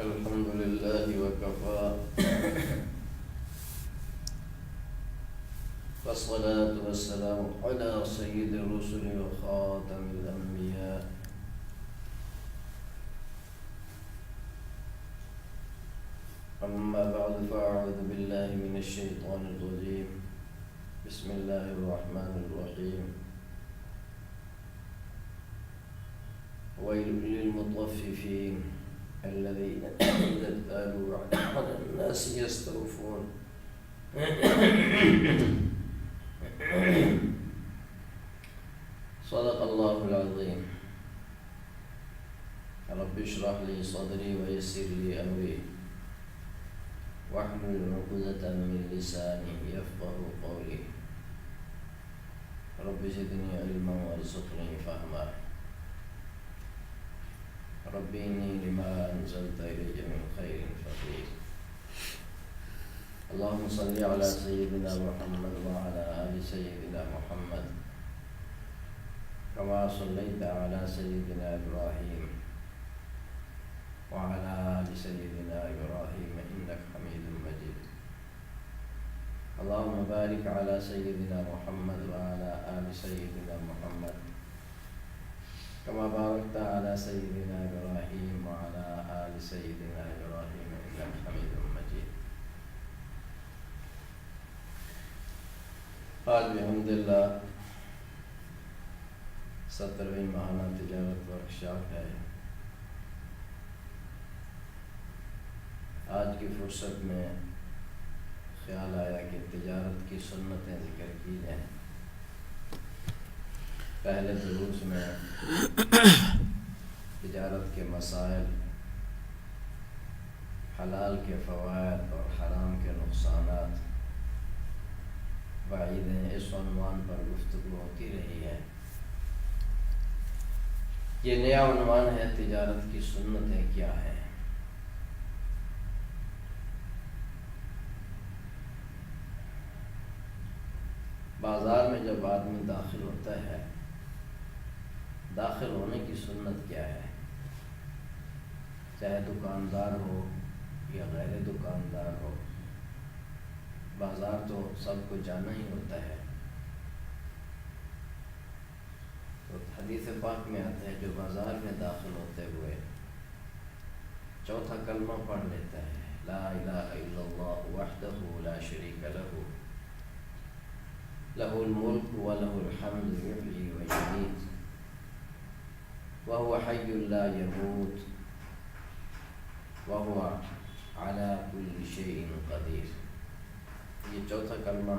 الحمد لله وكفى والصلاة والسلام على سيد الرسل وخاتم الأنبياء أما بعد فأعوذ بالله من الشيطان الرجيم بسم الله الرحمن الرحيم ويل للمطففين الذين إذا اكتالوا على الناس يستوفون صدق الله العظيم. رب اشرح لي صدري ويسر لي أمري واحلل عقدة من لساني يفقهوا قولي رب زدني علما وارزقني فهما رب إني لما أنزلت إلي من خير فقير. اللهم صل على سيدنا محمد وعلى آل سيدنا محمد كما صليت على سيدنا إبراهيم وعلى آل سيدنا إبراهيم إنك حميد مجيد. اللهم بارك على سيدنا محمد وعلى آل سيدنا محمد كما باركت على سيدنا إبراهيم وعلى آل سيدنا إبراهيم إنك حميد مجيد. آج بحمدللہ 17ویں ماہانہ تجارت ورکشاپ ہے. آج کی فرصت میں خیال آیا کہ تجارت کی سنتیں ذکر کی جائیں. پہلے دروس میں تجارت کے مسائل، حلال کے فوائد اور حرام کے نقصانات، وعیدیں، اس عنوان پر گفتگو ہوتی رہی ہے. یہ نیا عنوان ہے تجارت کی سنتیں کیا ہیں. بازار میں جب آدمی داخل ہوتا ہے، داخل ہونے کی سنت کیا ہے؟ چاہے دکاندار ہو یا غیر دکاندار ہو، بازار تو سب کو جانا ہی ہوتا ہے. تو حدیث پاک میں آتا ہے جو بازار میں داخل ہوتے ہوئے چوتھا کلمہ پڑھ لیتا ہے، لا الہ الا اللہ وحدہ لا شریک لہ لہ الملک ولہ الحمد یحیی ویمیت وهو حی لا يموت وهو على كل شيء قدیر. یہ چوتھا کلمہ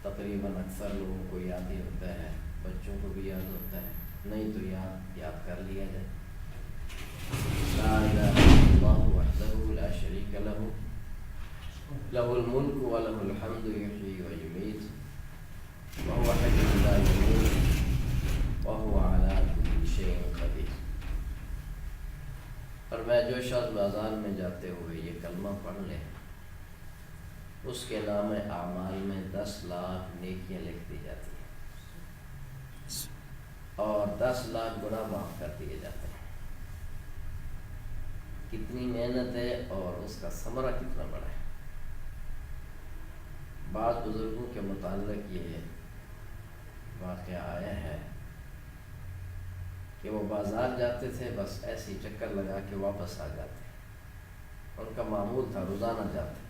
تقریباً اکثر لوگوں کو یاد ہی ہوتا ہے، بچوں کو بھی یاد ہوتا ہے، نہیں تو یاد کر لیا جائے. لا الہ الا اللہ وحدہ لا شریک لہ لہ الملک ولہ الحمد یحیی ویمیت وهو حی لا يموت وهو على كل شيء قدیر. اور میں جو شخص بازار میں جاتے ہوئے یہ کلمہ پڑھ لے، اس کے نام اعمال میں 10 لاکھ نیکیاں لکھ دی جاتی ہیں اور 10 لاکھ گناہ معاف کر دیے جاتے ہیں. کتنی محنت ہے اور اس کا ثمرہ کتنا بڑا ہے. بعض بزرگوں کے متعلق یہ واقعہ آیا ہے کہ وہ بازار جاتے تھے، بس ایسی چکر لگا کے واپس آ جاتے. ان کا معمول تھا روزانہ جاتے.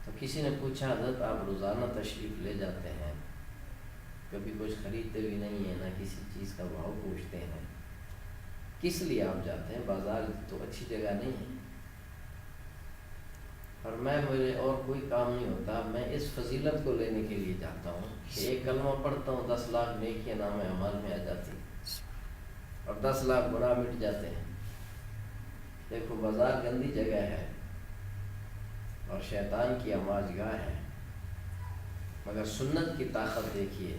تو کسی نے پوچھا، حضرت آپ روزانہ تشریف لے جاتے ہیں، کبھی کچھ خریدتے بھی نہیں ہیں، نہ کسی چیز کا بھاؤ پوچھتے ہیں، کس لیے آپ جاتے ہیں؟ بازار تو اچھی جگہ نہیں ہے. اور مجھے اور کوئی کام نہیں ہوتا، میں اس فضیلت کو لینے کے لیے جاتا ہوں کہ ایک کلمہ پڑھتا ہوں، 10 لاکھ نیکیاں نام اعمال میں آ جاتی اور 10 لاکھ گناہ مٹ جاتے ہیں. دیکھو بازار گندی جگہ ہے اور شیطان کی آماج گاہ ہے، مگر سنت کی طاقت دیکھیے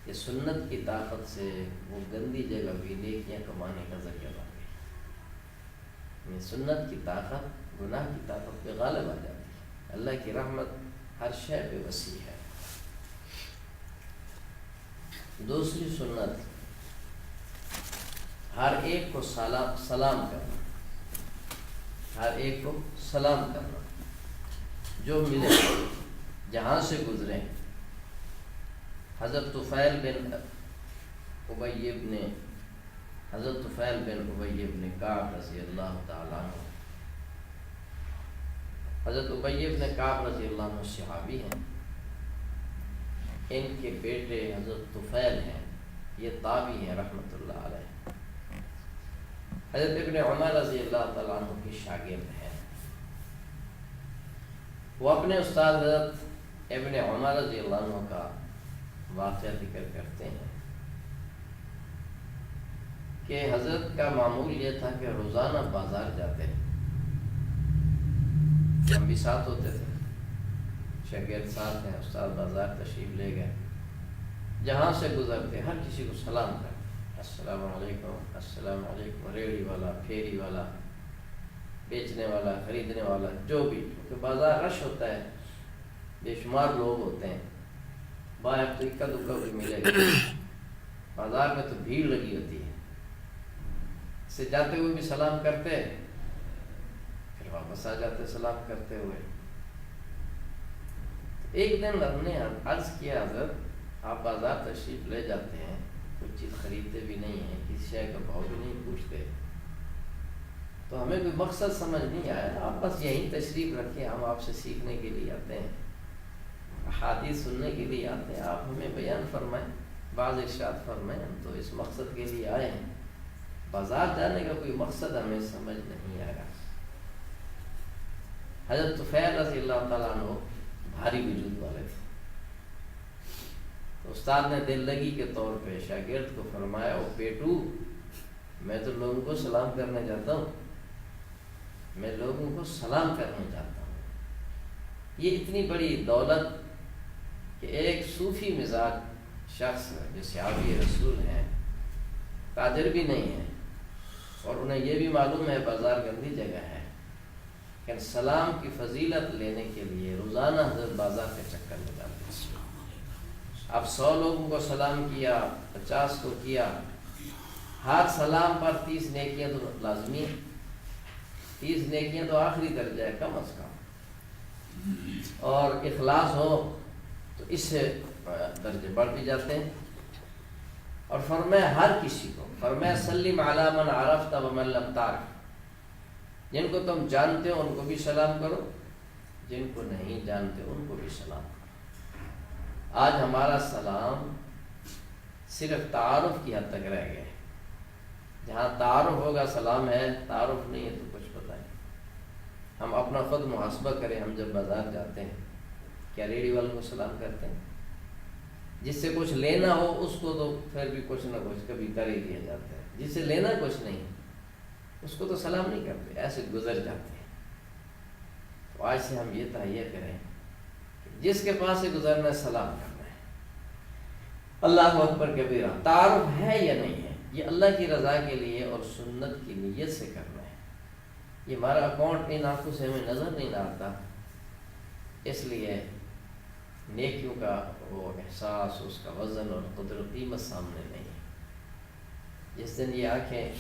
کہ سنت کی طاقت سے وہ گندی جگہ بھی نیکیاں کمانے کا ذریعہ بن گئی. سنت کی طاقت گناہ کی طاقت پہ غالب آ جاتی ہے. اللہ کی رحمت ہر شے پہ وسیع ہے. دوسری سنت ہر ایک کو سلام کرنا، ہر ایک کو سلام کرنا، جو ملے جہاں سے گزرے۔ حضرت طفیل بن ابی بن کعب رضی اللہ تعالیٰ عنہ، حضرت ابی بن کعب رضی اللہ عنہ صحابی ہیں، ان کے بیٹے حضرت طفیل ہیں، یہ تابعی ہیں رحمۃ اللہ علیہ۔ حضرت ابن عمر رضی اللہ تعالیٰ عنہ کے شاگرد ہیں۔ وہ اپنے استاد حضرت ابن عمر رضی اللہ عنہ کا واقعہ ذکر کرتے ہیں کہ حضرت کا معمول یہ تھا کہ روزانہ بازار جاتے، ہم بھی ساتھ ہوتے تھے، شاگرد ساتھ ہیں، استاد بازار تشریف لے گئے، جہاں سے گزرتے ہر کسی کو سلام کرتے، السلام علیکم، السلام علیکم، ریڑھی والا، پھیری والا، بیچنے والا، خریدنے والا، جو بھی، کیونکہ بازار رش ہوتا ہے، بے شمار لوگ ہوتے ہیں، باہر تو اکا دکا بھی ملے گا، بازار میں تو بھیڑ لگی ہوتی ہے، سے جاتے ہوئے بھی سلام کرتے، پھر واپس آ جاتے سلام کرتے ہوئے۔ ایک دن ہم نے عرض کیا، حضرت آپ بازار تشریف لے جاتے ہیں، کچھ چیز خریدتے بھی نہیں ہیں، کسی شے کا بھاؤ بھی نہیں پوچھتے، تو ہمیں کوئی مقصد سمجھ نہیں آیا، آپ بس یہیں تشریف رکھیں، ہم آپ سے سیکھنے کے لیے آتے ہیں، احادیث سننے کے لیے آتے ہیں، آپ ہمیں بیان فرمائیں، بعض ارشاد فرمائیں، ہم تو اس مقصد کے لیے آئے ہیں، بازار جانے کا کوئی مقصد ہمیں سمجھ نہیں آیا۔ حضرت طفیل رضی اللہ تعالیٰ عنہ بھاری وجود والے تھے، تو استاد نے دل لگی کے طور پہ شاگرد کو فرمایا، او بیٹو، میں تو لوگوں کو سلام کرنے جاتا ہوں، میں لوگوں کو سلام کرنے جاتا ہوں۔ یہ اتنی بڑی دولت کہ ایک صوفی مزاج شخص جو صحابی رسول ہیں، تاجر بھی نہیں ہے، اور انہیں یہ بھی معلوم ہے بازار گندی جگہ ہے، کہ سلام کی فضیلت لینے کے لیے روزانہ حضرت بازار کے چکر میں جاتے ہیں۔ اب 100 لوگوں کو سلام کیا، 50 کو کیا، ہر سلام پر 30 نیکیاں تو لازمی ہیں، 30 نیکیاں تو آخری درجہ ہے کم از کم، اور اخلاص ہو تو اس سے درجے بڑھ بھی جاتے ہیں۔ اور فرمایا ہر کسی کو، فرمایا سلم علی من عرفت ومن لم تعرف، جن کو تم جانتے ہو ان کو بھی سلام کرو، جن کو نہیں جانتے ان کو بھی سلام کرو۔ آج ہمارا سلام صرف تعارف کی حد تک رہ گیا ہے، جہاں تعارف ہوگا سلام ہے، تعارف نہیں ہے تو کچھ پتہ نہیں۔ ہم اپنا خود محاسبہ کریں، ہم جب بازار جاتے ہیں کیا ریڑھی والوں کو سلام کرتے ہیں؟ جس سے کچھ لینا ہو اس کو تو پھر بھی کچھ نہ کچھ کبھی کر ہی دیا جاتا ہے، جس سے لینا کچھ نہیں اس کو تو سلام نہیں کرتے، ایسے گزر جاتے ہیں۔ تو آج سے ہم یہ تہیہ کریں کہ جس کے پاس سے گزرنا ہے سلام کرنا ہے، اللہ اکبر کبیرہ، تعارف ہے یا نہیں ہے، یہ اللہ کی رضا کے لیے اور سنت کی نیت سے کرنا ہے۔ یہ ہمارا اکاؤنٹ ان آنکھوں سے ہمیں نظر نہیں آتا، اس لیے نیکیوں کا وہ احساس، اس کا وزن اور قدر و قیمت سامنے نہیں ہے۔ جس دن یہ آنکھیں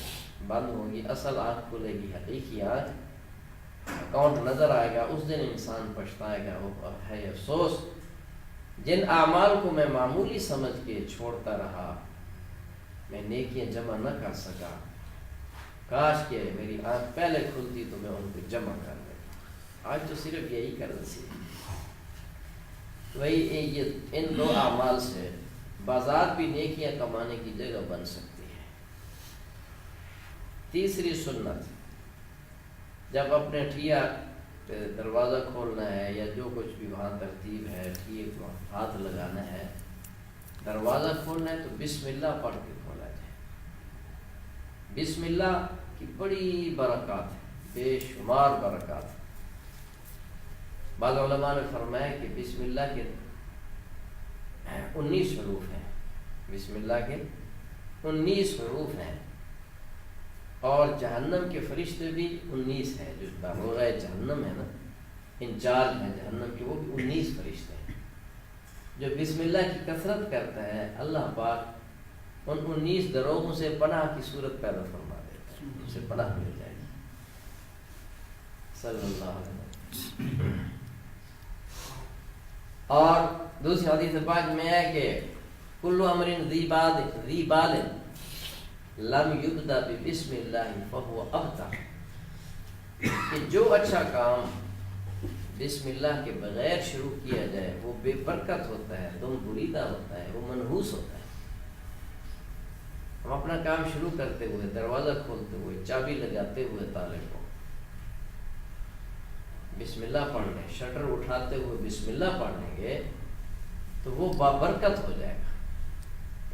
بند ہوں گی، اصل آنکھ کھلے گی، حقیقی آنکھ، اکاؤنٹ نظر آئے گا، اس دن انسان پچھتائے گا، وہ ہے افسوس جن اعمال کو میں معمولی سمجھ کے چھوڑتا رہا، میں نیکیاں جمع نہ کر سکا، کاش کہ میری آنکھ پہلے کھلتی تو میں ان کو جمع کر لیتا۔ آج تو صرف یہی کر سی وہی، یہ ان 2 اعمال سے بازار بھی نیکیاں کمانے کی جگہ بن سکتی ہے۔ تیسری سنت، جب اپنے ٹھیا پہ دروازہ کھولنا ہے یا جو کچھ بھی وہاں ترتیب ہے، ٹھیے کو ہاتھ لگانا ہے، دروازہ کھولنا ہے تو بسم اللہ پڑھ کے کھولا جائے۔ بسم اللہ کی بڑی برکات ہے، بے شمار برکات ہے۔ بعض علماء نے فرمایا کہ بسم اللہ کے 19 حروف ہیں، بسم اللہ کے 19 حروف ہیں، اور جہنم کے فرشتے بھی 19 ہیں، جو داروغہ جہنم ہے نا، انچارج ہیں جہنم کے، وہ بھی 19 فرشتے ہیں۔ جو بسم اللہ کی کثرت کرتا ہے، اللہ پاک ان 19 دروغوں سے پناہ کی صورت پیدا فرما دیتا ہے، اسے پناہ مل جائے گی صلی اللہ علیہ وسلم۔ اور دوسری حدیث پاک میں ہے کہ کل امر ذی بال لم یبدا بسم اللہ فہو ابتر، کہ جو اچھا کام بسم اللہ کے بغیر شروع کیا جائے وہ بے برکت ہوتا ہے، دم بریدہ ہوتا ہے، وہ منحوس ہوتا ہے۔ ہم اپنا کام شروع کرتے ہوئے، دروازہ کھولتے ہوئے، چابی لگاتے ہوئے تالے کو بسم اللہ پڑھ لیں، شٹر اٹھاتے ہوئے بسم اللہ پڑھیں گے تو وہ بابرکت ہو جائے گا۔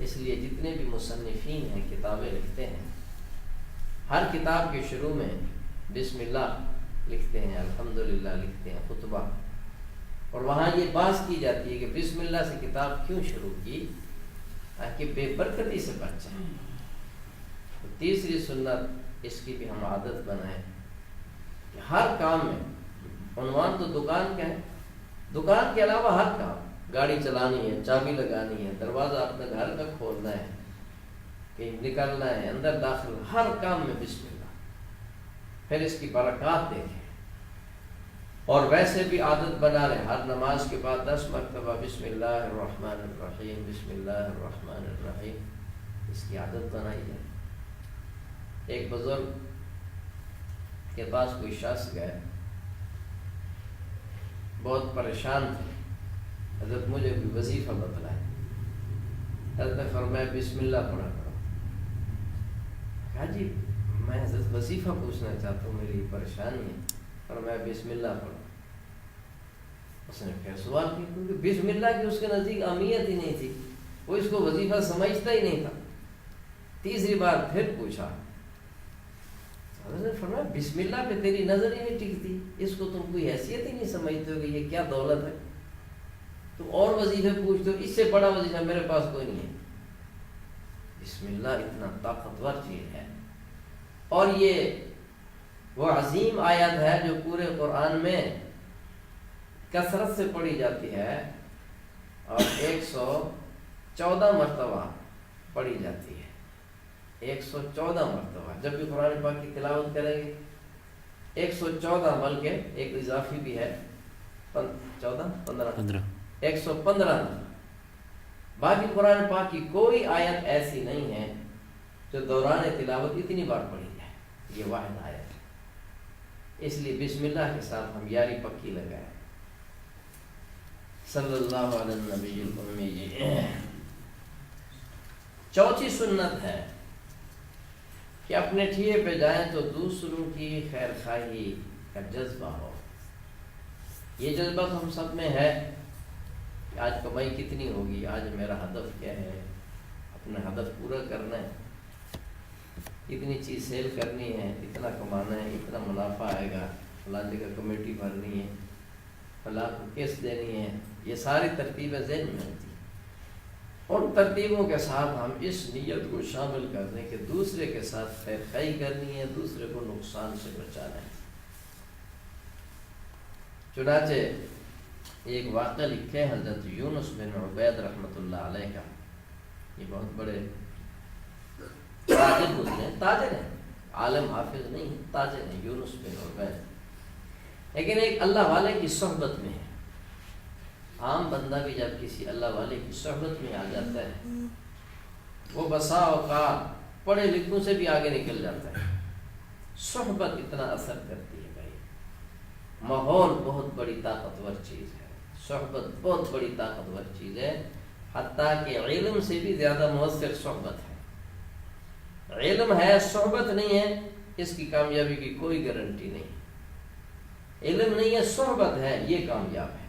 اس لیے جتنے بھی مصنفین ہیں، کتابیں لکھتے ہیں، ہر کتاب کے شروع میں بسم اللہ لکھتے ہیں، الحمدللہ لکھتے ہیں، خطبہ، اور وہاں یہ بحث کی جاتی ہے کہ بسم اللہ سے کتاب کیوں شروع کی، تاکہ بے برکتی سے بچ جائیں۔ تو تیسری سنت اس کی بھی ہم عادت بنائیں کہ ہر کام میں، عنوان تو دکان کا ہے، دکان کے علاوہ ہر کام، گاڑی چلانی ہے، چابی لگانی ہے، دروازہ اپنے گھر کا کھولنا ہے، کہیں نکلنا ہے، اندر داخل، ہر کام میں بسم اللہ، پھر اس کی برکات دیکھیں۔ اور ویسے بھی عادت بنا لیں، ہر نماز کے بعد 10 مرتبہ بسم اللہ الرحمن الرحیم، بسم اللہ الرحمن الرحیم، اس کی عادت بنائی جائے۔ ایک بزرگ کے پاس کوئی شخص گئے، بہت پریشان تھے، حضرت مجھے کوئی وظیفہ بتلائے۔ حضرت نے فرمایا بسم اللہ پڑھا کرو۔ کہا جی میں حضرت وظیفہ پوچھنا چاہتا ہوں، میری پریشانی ہے۔ فرمایا بسم اللہ پڑھو۔ اس نے پھر سوال کیا، کیونکہ بسم اللہ کی اس کے نزدیک اہمیت ہی نہیں تھی، وہ اس کو وظیفہ سمجھتا ہی نہیں تھا۔ تیسری بار پھر پوچھا، حضرت نے فرمایا بسم اللہ پہ تیری نظر ہی نہیں ٹکتی، اس کو تم کوئی حیثیت ہی نہیں سمجھتے ہو کہ یہ کیا دولت ہے، تم اور وظیفے پوچھتے ہو، اس سے بڑا وظیفہ میرے پاس کوئی نہیں ہے۔ بسم اللہ اتنا طاقتور چیز ہے، اور یہ وہ عظیم آیت ہے جو پورے قرآن میں کثرت سے پڑھی جاتی ہے، اور 114 مرتبہ پڑھی جاتی ہے، 114 مرتبہ۔ جب بھی قرآن پاک کی تلاوت کریں گے 114، بلکہ ایک اضافی بھی ہے 15 115۔ باقی قرآن پاک کی کوئی آیت ایسی نہیں ہے جو دوران تلاوت اتنی بار پڑھی جائے، یہ واحد آیت ہے۔ اس لیے بسم اللہ کے ساتھ ہم یاری پکی لگائیں، صلی اللہ علیہ النبی الأمی۔ چوتھی سنت ہے کہ اپنے ٹھیے پہ جائیں تو دوسروں کی خیر خواہی کا جذبہ ہو۔ یہ جذبہ تو ہم سب میں ہے کہ آج کمائی کتنی ہوگی، آج میرا ہدف کیا ہے، اپنا ہدف پورا کرنا ہے، اتنی چیز سیل کرنی ہے، اتنا کمانا ہے، اتنا منافع آئے گا، فلاں جگہ کمیٹی بھرنی ہے، فلاں کو قسط دینی ہے، یہ ساری ترتیبیں ذہن میں ہوتی ہیں۔ ان ترتیبوں کے ساتھ ہم اس نیت کو شامل کر دیں کہ دوسرے کے ساتھ خیر خواہی کرنی ہے، دوسرے کو نقصان سے بچانا ہے۔ چنانچہ ایک واقعہ لکھے حضرت یونس بن عبید رحمۃ اللہ علیہ کا، یہ بہت بڑے تاجر گزرے، تاجر ہیں، عالم حافظ نہیں، تاجر ہیں یونس بن عبید، لیکن ایک اللہ والے کی صحبت میں ہے۔ عام بندہ بھی جب کسی اللہ والے کی صحبت میں آ جاتا ہے، وہ بسا اوقات پڑھے لکھوں سے بھی آگے نکل جاتا ہے۔ صحبت اتنا اثر کرتی ہے بھائی، ماحول بہت بڑی طاقتور چیز ہے، صحبت بہت بڑی طاقتور چیز ہے، حتیٰ کہ علم سے بھی زیادہ مؤثر صحبت ہے۔ علم ہے، صحبت نہیں ہے، اس کی کامیابی کی کوئی گارنٹی نہیں۔ علم نہیں ہے، صحبت ہے، یہ کامیاب ہے۔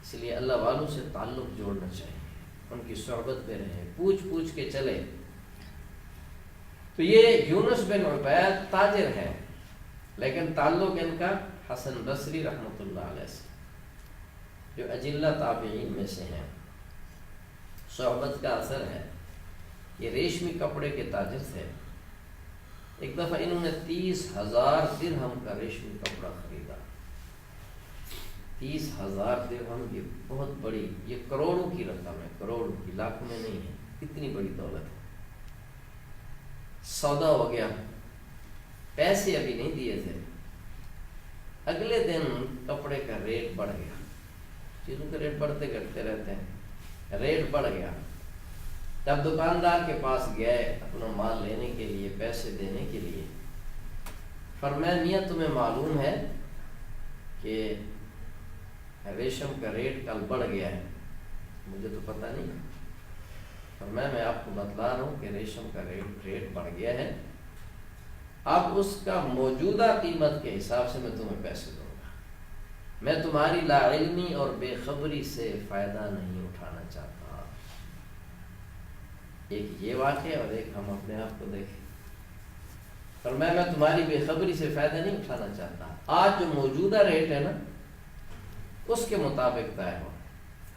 اس لیے اللہ والوں سے تعلق جوڑنا چاہیے، ان کی صحبت میں رہیں، پوچھ پوچھ کے چلے۔ تو یہ یونس بن عبید تاجر ہے، لیکن تعلق ان کا حسن بصری رحمۃ اللہ علیہ سے، جو اجلہ تابعین میں سے ہیں۔ صحبت کا اثر ہے، یہ ریشمی کپڑے کے تاجر تھے۔ ایک دفعہ انہوں نے 30,000 درہم کا ریشمی کپڑا خریدا۔ 30,000 درہم، یہ بہت بڑی، یہ کروڑوں کی رقم ہے، کروڑوں کی، لاکھوں میں نہیں ہے۔ اتنی بڑی دولت ہے. سودا ہو گیا، پیسے ابھی نہیں دیے تھے، اگلے دن کپڑے کا ریٹ بڑھ گیا. چیزوں کے ریٹ بڑھتے گھٹتے رہتے ہیں، ریٹ بڑھ گیا. تب دکاندار کے پاس گئے اپنا مال لینے کے لیے، پیسے دینے کے لیے. فرمایا میاں تمہیں معلوم ہے کہ ریشم کا ریٹ کل بڑھ گیا ہے؟ مجھے تو پتہ نہیں. فرمایا میں آپ کو بتلا رہا ہوں کہ ریشم کا ریٹ بڑھ گیا ہے، اب اس کا موجودہ قیمت کے حساب سے میں تمہیں پیسے دوں گا. میں تمہاری لا علمی اور بے خبری سے فائدہ نہیں اٹھانا چاہتا. ایک یہ واقعہ اور ایک ہم اپنے آپ کو دیکھیں. فرمایا میں تمہاری بے خبری سے فائدہ نہیں اٹھانا چاہتا. آج جو موجودہ ریٹ ہے نا اس کے مطابق طے ہو.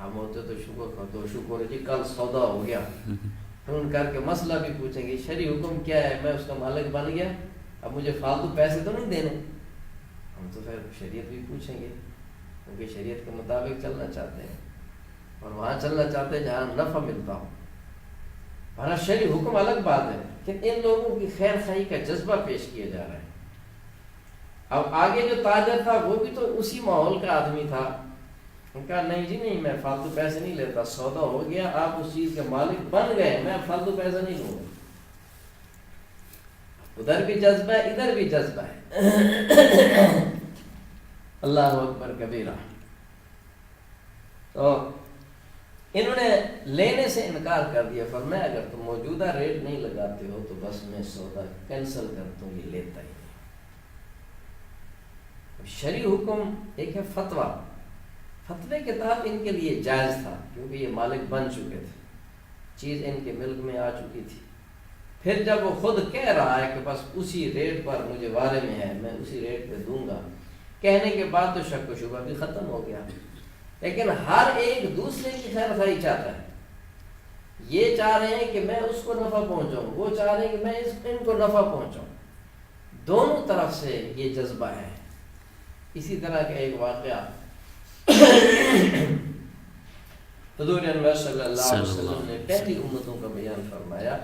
ہم ہوتے تو شکر ہے جی کل سودا ہو گیا، فون کر کے مسئلہ بھی پوچھیں گے شرعی حکم کیا ہے، میں اس کا مالک بن گیا، اب مجھے فالتو پیسے تو نہیں دینے. ہم تو پھر شریعت بھی پوچھیں گے کیونکہ شریعت کے مطابق چلنا چاہتے ہیں اور وہاں چلنا چاہتے ہیں جہاں نفع ملتا ہو. ہمارا شرعی حکم الگ بات ہے کہ ان لوگوں کی خیر خواہی کا جذبہ پیش کیا جا رہا ہے. اب آگے جو تاجر تھا وہ بھی تو اسی ماحول کا آدمی تھا. ان کا نہیں جی نہیں، میں فالتو پیسے نہیں لیتا، سودا ہو گیا، آپ اس چیز کے مالک بن گئے، میں فالتو پیسہ نہیں لوں گا. ادھر بھی جذبہ ہے، ادھر بھی جذبہ ہے. اللہ اکبر کبیرہ. تو انہوں نے لینے سے انکار کر دیا. فرمایا اگر تم موجودہ ریٹ نہیں لگاتے ہو تو بس میں سودا کینسل کرتا ہوں، یہ لیتا ہی نہیں. شرعی حکم ایک ہے فتویٰ، فتوے کے تحت ان کے لیے جائز تھا کیونکہ یہ مالک بن چکے تھے، چیز ان کے ملک میں آ چکی تھی. پھر جب وہ خود کہہ رہا ہے کہ بس اسی ریٹ پر مجھے وعدے میں ہے، میں اسی ریٹ پہ دوں گا، کہنے کے بعد تو شک و شبہ بھی ختم ہو گیا. لیکن ہر ایک دوسرے کی خیر خواہی چاہتا ہے. یہ چاہ رہے ہیں کہ میں اس کو نفع پہنچاؤں، وہ چاہ رہے ہیں کہ میں ان کو نفع پہنچاؤں. دونوں طرف سے یہ جذبہ ہے. اسی طرح کا ایک واقعہ حضور انور صلی اللہ علیہ وسلم نے پہلی امتوں کا بیان فرمایا.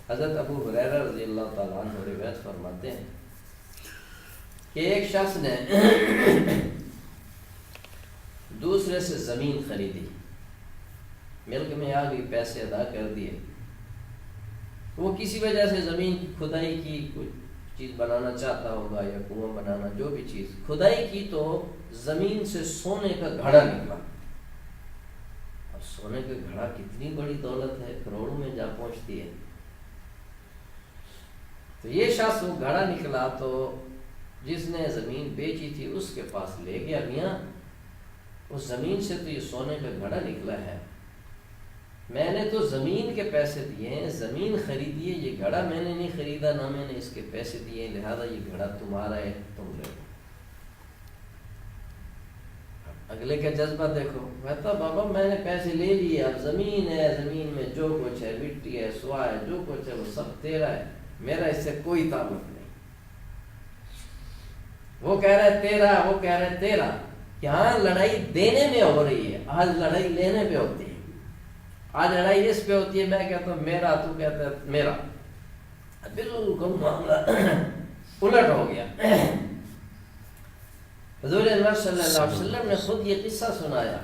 حضرت ابو ہریرہ رضی اللہ تعالیٰ عنہ روایت فرماتے ہیں کہ ایک شخص نے دوسرے سے زمین خریدی، ملک میں آ گئی، پیسے ادا کر دیے. وہ کسی وجہ سے زمین کی کھدائی کی، کچھ چیز بنانا چاہتا ہوگا یا کنواں بنانا، جو بھی چیز کھدائی کی تو زمین سے سونے کا گھڑا نکلا. اب سونے کا گھڑا کتنی بڑی دولت ہے، کروڑوں میں جا پہنچتی ہے. تو یہ شخص وہ گھڑا نکلا تو جس نے زمین بیچی تھی اس کے پاس لے گیا، میاں اس زمین سے تو یہ سونے کا گھڑا نکلا ہے، میں نے تو زمین کے پیسے دیے ہیں، زمین خریدی ہے، یہ گھڑا میں نے نہیں خریدا، نہ میں نے اس کے پیسے دیے، لہذا یہ گھڑا تمہارا ہے، تم لے لو. اگلے کا جذبہ دیکھو، کہتا بابا میں نے پیسے لے لیے، اب زمین ہے، زمین میں جو کچھ ہے، مٹی ہے، سوا ہے، جو کچھ ہے وہ سب تیرا ہے، میرا اس سے کوئی تعلق نہیں. وہ کہہ رہا ہے تیرا، وہ کہہ رہا ہے تیرا. یہاں لڑائی دینے میں ہو رہی ہے، آج لڑائی لینے پہ ہوتی ہے. آج لڑائی اس پہ ہوتی ہے، میں کہتا ہوں میرا، تو کہتا ہے میرا. بالکل معاملہ الٹ ہو گیا. حضور انور صلی اللہ علیہ وسلم نے خود یہ قصہ سنایا.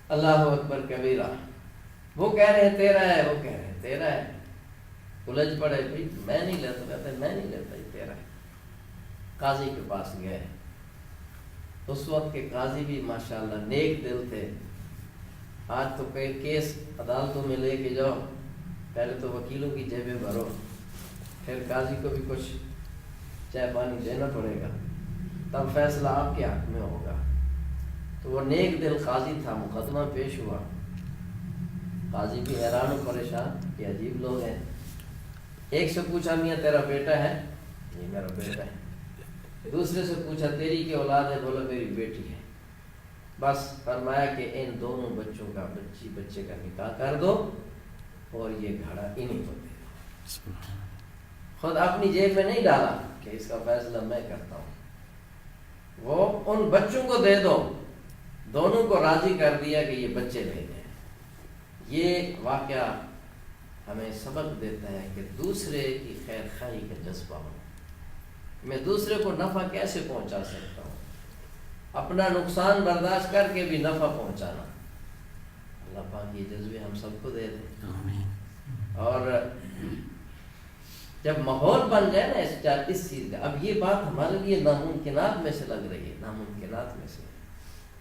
اللہ اکبر کبیرہ. وہ کہہ رہے ہیں تیرا ہے، وہ کہہ رہے ہیں تیرا ہے. الجھ پڑے، بھائی میں نہیں لیتا، کہتے ہیں میں نہیں لیتا، یہ تیرا ہے. قاضی کے پاس گئے. اس وقت کے قاضی بھی ماشاءاللہ نیک دل تھے. آج تو کئی کیس عدالتوں میں لے کے جاؤ، پہلے تو وکیلوں کی جیبیں بھرو، پھر قاضی کو بھی کچھ چائے پانی دینا پڑے گا، تب فیصلہ آپ کے حق میں ہوگا. تو وہ نیک دل قاضی تھا. مقدمہ پیش ہوا. قاضی بھی حیران و پریشان، یہ عجیب لوگ ہیں. ایک سے پوچھا میاں تیرا بیٹا ہے؟ یہ میرا بیٹا ہے. دوسرے سے پوچھا تیری کی اولاد ہے؟ بولا میری بیٹی ہے. بس فرمایا کہ ان دونوں بچوں کا، بچے کا نکاح کر دو اور یہ گھڑا انہیں کو دے دو. خود اپنی جیب میں نہیں ڈالا کہ اس کا فیصلہ میں کرتا ہوں. وہ ان بچوں کو دے دو. دونوں کو راضی کر دیا کہ یہ بچے لے دیں. یہ واقعہ ہمیں سبق دیتا ہے کہ دوسرے کی خیر خواہی کا جذبہ ہو. میں دوسرے کو نفع کیسے پہنچا سکتا ہوں؟ اپنا نقصان برداشت کر کے بھی نفع پہنچانا. اللہ پاک یہ جذبے ہم سب کو دے دیں. اور جب ماحول بن جائے نا اس چیز کا، اب یہ بات ہمارے لیے ناممکنات میں سے لگ رہی ہے، ناممکنات میں سے،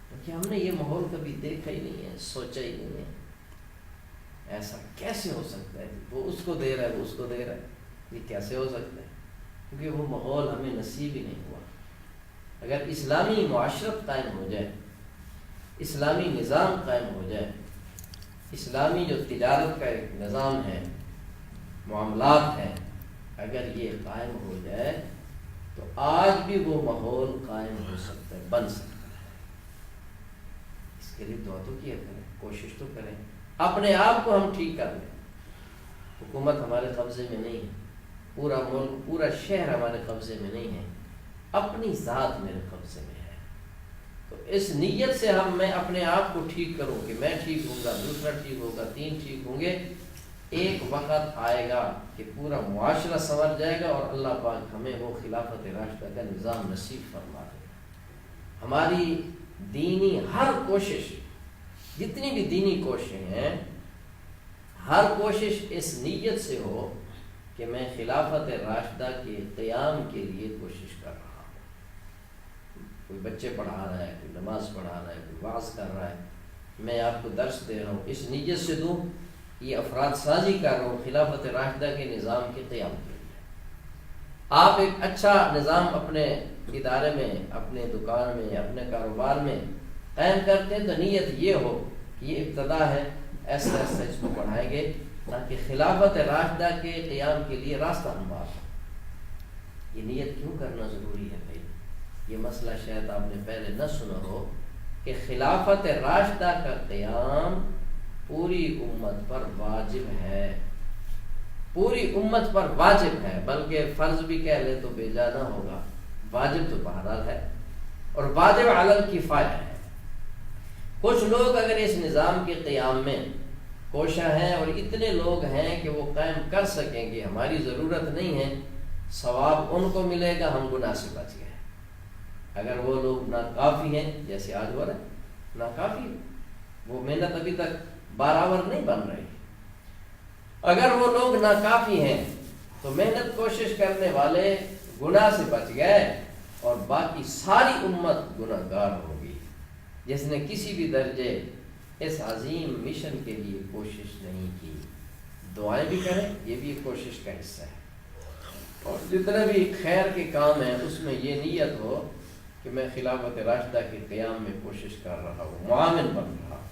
کیونکہ ہم نے یہ ماحول کبھی دیکھا ہی نہیں ہے، سوچا ہی نہیں ہے. ایسا کیسے ہو سکتا ہے؟ وہ اس کو دے رہا ہے، وہ اس کو دے رہا ہے، یہ کیسے ہو سکتا ہے؟ کیونکہ وہ ماحول ہمیں نصیب ہی نہیں ہوا. اگر اسلامی معاشرت قائم ہو جائے، اسلامی نظام قائم ہو جائے، اسلامی جو تجارت کا ایک نظام ہے، معاملات ہیں، اگر یہ قائم ہو جائے تو آج بھی وہ ماحول قائم ہو سکتا ہے، بن سکتا ہے. اس کے لیے دعا تو کیا کریں، کوشش تو کریں، اپنے آپ کو ہم ٹھیک کر لیں. حکومت ہمارے قبضے میں نہیں ہے، پورا ملک، پورا شہر ہمارے قبضے میں نہیں ہے، اپنی ذات میرے قبضے میں ہے. تو اس نیت سے میں اپنے آپ کو ٹھیک کروں کہ میں ٹھیک ہوں گا، دوسرا ٹھیک ہوگا، 3 ٹھیک ہوں گے. ایک وقت آئے گا کہ پورا معاشرہ سنور جائے گا اور اللہ پاک ہمیں وہ خلافت راشدہ کا نظام نصیب فرما دے گا. ہماری دینی ہر کوشش، جتنی بھی دینی کوششیں ہیں، ہر کوشش اس نیت سے ہو کہ میں خلافت راشدہ کے قیام کے لیے کوشش کر رہا ہوں. کوئی بچے پڑھا رہا ہے، کوئی نماز پڑھا رہا ہے، کوئی واعظ کر رہا ہے، میں آپ کو درس دے رہا ہوں، اس نیت سے دوں، یہ افراد سازی کر رہا ہوں خلافت راشدہ کے نظام کے قیام کے لیے. آپ ایک اچھا نظام اپنے ادارے میں، اپنے دکان میں، اپنے کاروبار میں قائم کرتے ہیں تو نیت یہ ہو کہ یہ ابتدا ہے، ایسا ایسا اس کو بڑھائیں گے تاکہ خلافت راشدہ کے قیام کے لیے راستہ ہموار ہو. یہ نیت کیوں کرنا ضروری ہے بھائی؟ یہ مسئلہ شاید آپ نے پہلے نہ سنا ہو کہ خلافت راشدہ کا قیام پوری امت پر واجب ہے، پوری امت پر واجب ہے، بلکہ فرض بھی کہہ لے تو بے جا نہ ہوگا، واجب تو بہرحال ہے، اور واجب علی الکفایہ ہے. کچھ لوگ اگر اس نظام کے قیام میں کوشاں ہیں اور اتنے لوگ ہیں کہ وہ قائم کر سکیں کہ ہماری ضرورت نہیں ہے، ثواب ان کو ملے گا، ہم گناہ سے بچ گئے. اگر وہ لوگ ناکافی ہیں، جیسے آج ہو رہا ہے، ناکافی، وہ محنت ابھی تک برابر نہیں بن رہی، اگر وہ لوگ ناکافی ہیں تو محنت کوشش کرنے والے گناہ سے بچ گئے اور باقی ساری امت گناہ گار ہوگی جس نے کسی بھی درجے اس عظیم مشن کے لیے کوشش نہیں کی. دعائیں بھی کریں، یہ بھی ایک کوشش کا حصہ ہے، اور جتنے بھی خیر کے کام ہیں اس میں یہ نیت ہو کہ میں خلافت راشدہ کے قیام میں کوشش کر رہا ہوں، معاون بن رہا ہوں.